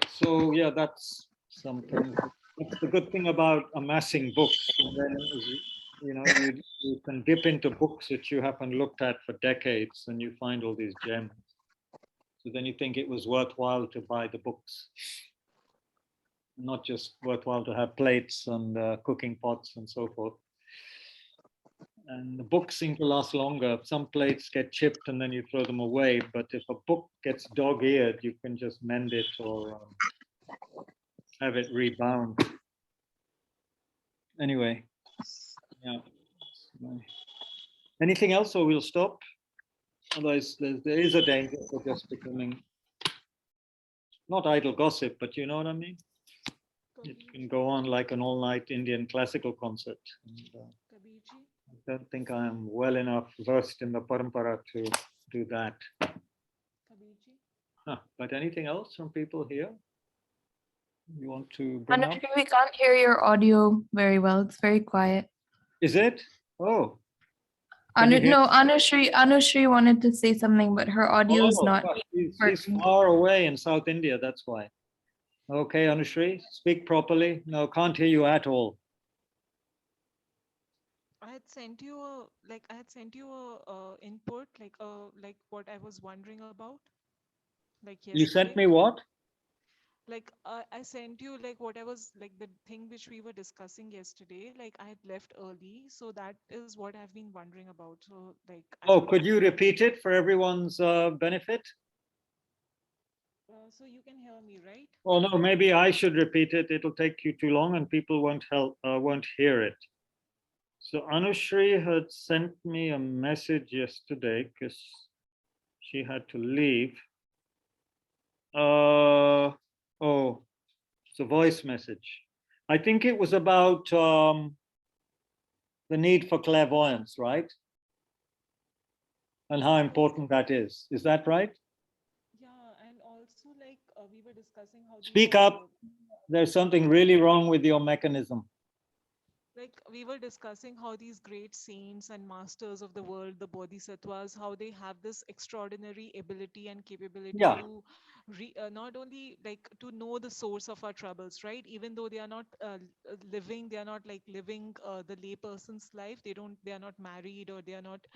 so yeah, that's something. That's the good thing about amassing books. And then, you know, you can dip into books that you haven't looked at for decades, and you find all these gems. So then you think it was worthwhile to buy the books, not just worthwhile to have plates and cooking pots and so forth. And the books seem to last longer. Some plates get chipped and then you throw them away. But if a book gets dog-eared, you can just mend it or have it rebound. Anyway, yeah. Anything else, or we'll stop? Otherwise, there is a danger for just becoming not idle gossip, but you know what I mean? It can go on like an all-night Indian classical concert. And, I don't think I am well enough versed in the parampara to do that. But anything else from people here? You want to bring up? We can't hear your audio very well. It's very quiet. Is it? Oh. No, Anushri wanted to say something, but her audio is not. Gosh, she's far away in South India, that's why. Okay, Anushri, speak properly. No, can't hear you at all. I had sent you a input, like what I was wondering about, like yesterday. You sent me what? Like I sent you like what I was like the thing which we were discussing yesterday. Like I had left early, so that is what I've been wondering about. So like. Could you repeat it for everyone's benefit? So you can hear me, right? Oh no, maybe I should repeat it. It'll take you too long, and people won't hear it. So Anushri had sent me a message yesterday because she had to leave. It's a voice message. I think it was about the need for clairvoyance, right? And how important that is. Is that right? Yeah, and also like we were discussing how. Speak up. There's something really wrong with your mechanism. Like we were discussing how these great saints and masters of the world, the bodhisattvas, how they have this extraordinary ability and capability to not only like to know the source of our troubles, right? Even though they are not living, they are not like living the lay person's life. They are not married, or they are not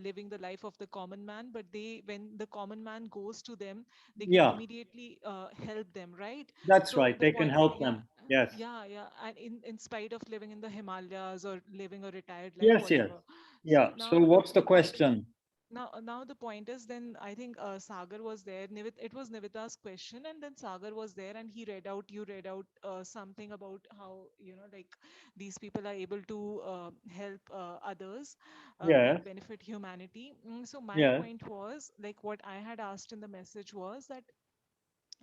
living the life of the common man. But when the common man goes to them, they can immediately help them, right? That's right. They can help them. Yes. Yeah, and in spite of living in the Himalayas or living a retired life, yes, whatever. yes. Yeah. So what's the question? Now the point is, then I think Sagar was there. It was Nivita's question, and then Sagar was there, and you read out something about how like these people are able to help others, like benefit humanity. So my point was, like what I had asked in the message was that,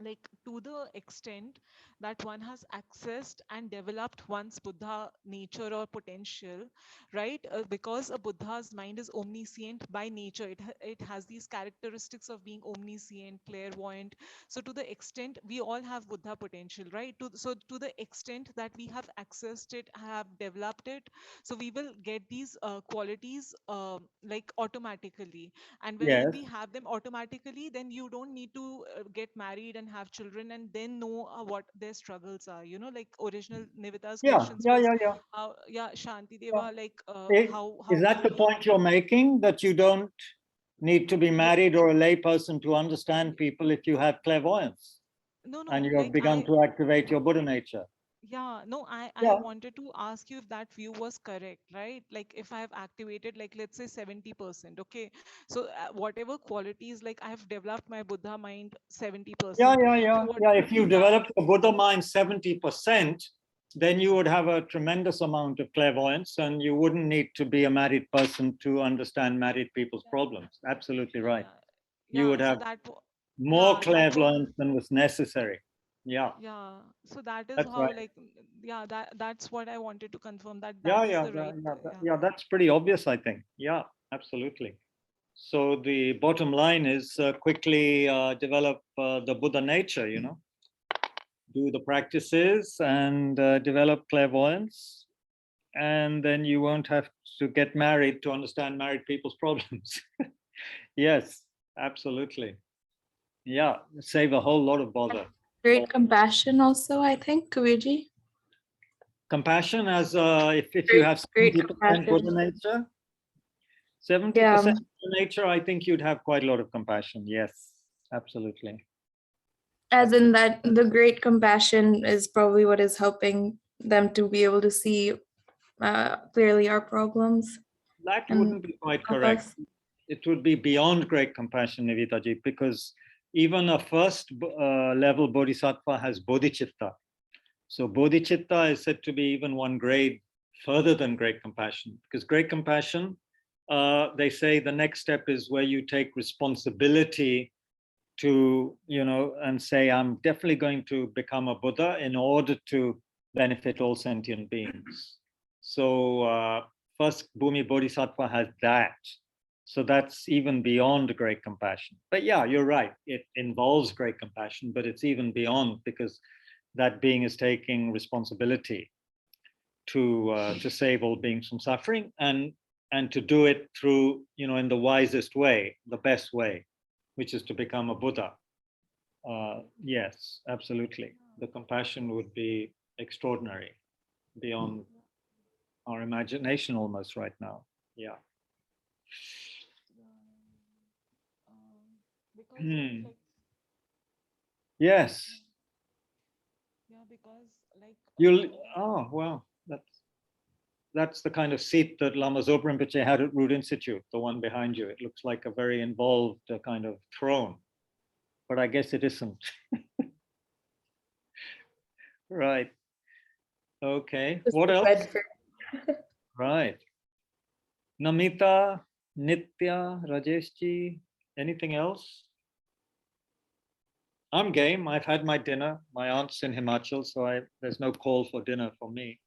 like to the extent that one has accessed and developed one's Buddha nature or potential, right? Because a Buddha's mind is omniscient by nature. It has these characteristics of being omniscient, clairvoyant. So to the extent we all have Buddha potential, right? So to the extent that we have accessed it, have developed it, so we will get these qualities like automatically. And when we have them automatically, then you don't need to get married and have children and then know what their struggles are, like original Nivita's questions was how Shantideva, like how is that the point you're making, that you don't need to be married or a lay person to understand people if you have clairvoyance? No, and you have begun to activate your Buddha nature? I wanted to ask you if that view was correct, right? Like if I have activated, like let's say 70%, okay? So whatever qualities, like I have developed my Buddha mind 70%. If you developed a Buddha mind 70%, then you would have a tremendous amount of clairvoyance, and you wouldn't need to be a married person to understand married people's problems. Absolutely right. You would so have that more that was clairvoyance than was necessary. Yeah, so that is that's how right. like that's what I wanted to confirm, that Yeah, is yeah, the right yeah, that's pretty obvious, I think. Yeah, absolutely. So the bottom line is quickly develop the Buddha nature, do the practices and develop clairvoyance, and then you won't have to get married to understand married people's problems. Yes, absolutely. Yeah, save a whole lot of bother. Great compassion also, I think, Kabirji. Compassion, as if you have Great 70% Buddha compassion. nature, 70% Yeah. Buddha nature, I think you'd have quite a lot of compassion. Yes, absolutely. As in that the great compassion is probably what is helping them to be able to see clearly our problems. That and wouldn't be quite help correct. us. It would be beyond great compassion, Nivitaji, because even a first level bodhisattva has bodhichitta. So bodhichitta is said to be even one grade further than great compassion, because great compassion, they say the next step is where you take responsibility to, and say, I'm definitely going to become a Buddha in order to benefit all sentient beings. So first Bhumi Bodhisattva has that. So that's even beyond great compassion. But yeah, you're right. It involves great compassion, but it's even beyond, because that being is taking responsibility to save all beings from suffering, and to do it through, in the wisest way, the best way, which is to become a Buddha. Yes, absolutely. The compassion would be extraordinary, beyond our imagination almost right now. Yeah. because like Yes. because like Oh, wow. That's the kind of seat that Lama Zopa Rinpoche had at Root Institute, the one behind you. It looks like a very involved kind of throne, but I guess it isn't. Right. Okay. Just What the else? Bedford. Right. Namita, Nitya, Rajeshji, anything else? I'm game. I've had my dinner. My aunt's in Himachal, so there's no call for dinner for me.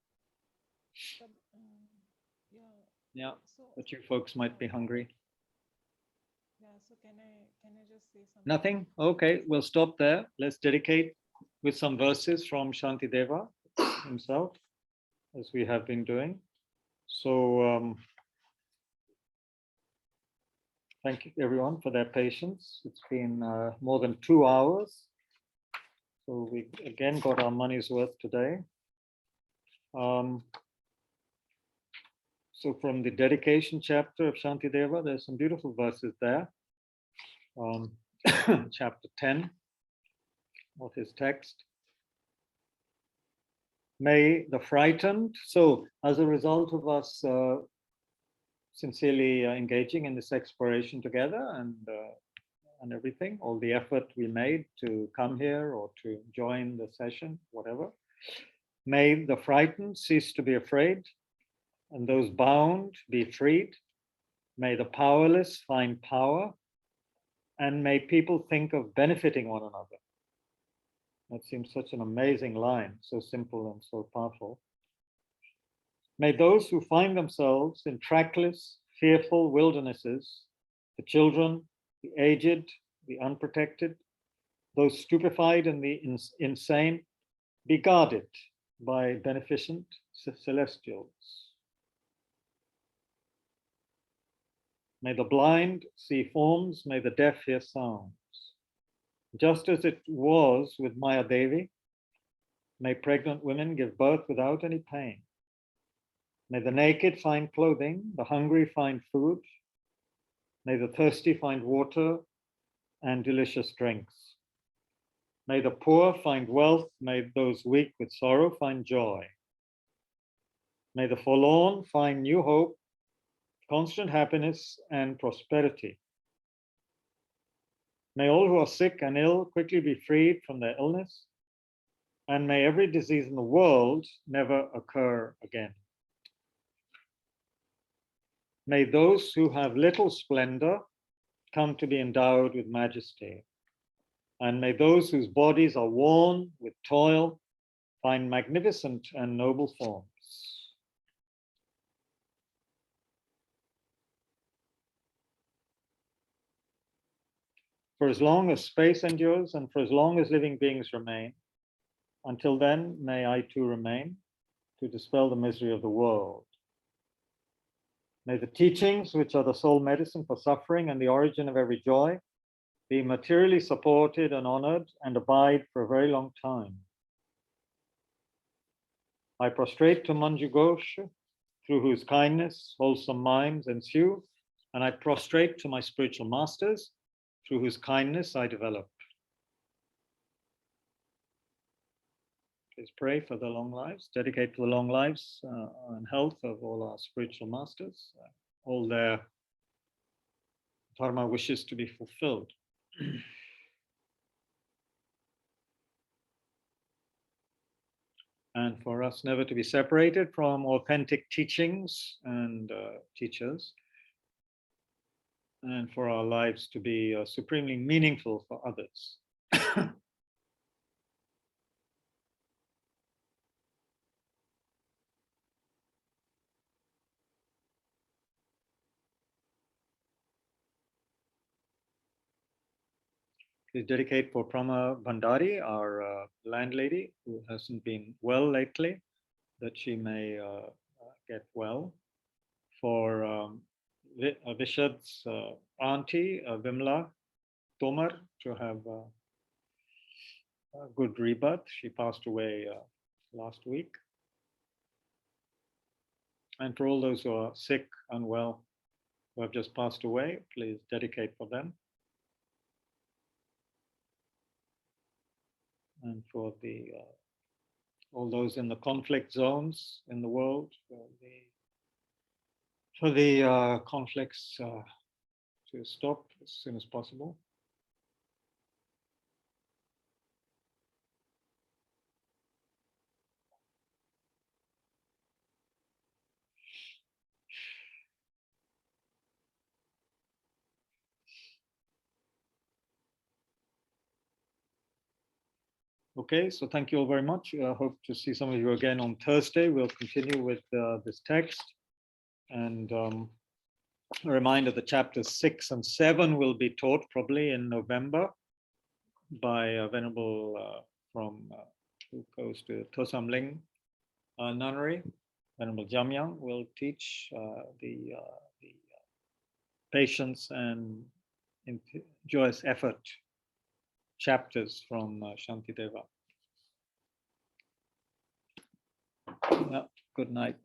Yeah, but you folks might be hungry. So can I just say something? Nothing? Okay, we'll stop there. Let's dedicate with some verses from Shantideva himself, as we have been doing. So thank you everyone for their patience. It's been more than 2 hours. So we again got our money's worth today. So from the dedication chapter of Shantideva, there's some beautiful verses there. Chapter 10 of his text. May the frightened, so as a result of us sincerely engaging in this exploration together and everything, all the effort we made to come here or to join the session, whatever, may the frightened cease to be afraid, and those bound be freed. May the powerless find power, and may people think of benefiting one another. That seems such an amazing line, so simple and so powerful. May those who find themselves in trackless, fearful wildernesses, the children, the aged, the unprotected, those stupefied and the insane, be guarded by beneficent celestials. May the blind see forms, may the deaf hear sounds. Just as it was with Maya Devi, may pregnant women give birth without any pain. May the naked find clothing, the hungry find food. May the thirsty find water and delicious drinks. May the poor find wealth, may those weak with sorrow find joy. May the forlorn find new hope, constant happiness and prosperity. May all who are sick and ill quickly be freed from their illness. and may every disease in the world never occur again. May those who have little splendor come to be endowed with majesty, and may those whose bodies are worn with toil find magnificent and noble forms. For as long as space endures and for as long as living beings remain, until then may I too remain to dispel the misery of the world. May the teachings, which are the sole medicine for suffering and the origin of every joy, be materially supported and honored and abide for a very long time. I prostrate to Manju Ghosh, through whose kindness wholesome minds ensue, and I prostrate to my spiritual masters, through whose kindness I develop. Please pray for the long lives, dedicate to the long lives and health of all our spiritual masters, all their dharma wishes to be fulfilled. And for us never to be separated from authentic teachings and teachers, and for our lives to be supremely meaningful for others. Please dedicate for Prama Bhandari, our landlady, who hasn't been well lately, that she may get well. For Vishad's auntie, Vimla Tomar, to have a good rebirth. She passed away last week. And for all those who are sick, unwell, who have just passed away, please dedicate for them. And for the all those in the conflict zones in the world, for the conflicts to stop as soon as possible. Okay, so thank you all very much. I hope to see some of you again on Thursday. We'll continue with this text. And a reminder that chapters 6 and 7 will be taught probably in November by a Venerable from who goes to Tosam Ling Nunnery. Venerable Jamyang will teach the patience and joyous effort chapters from Shantideva. Good night.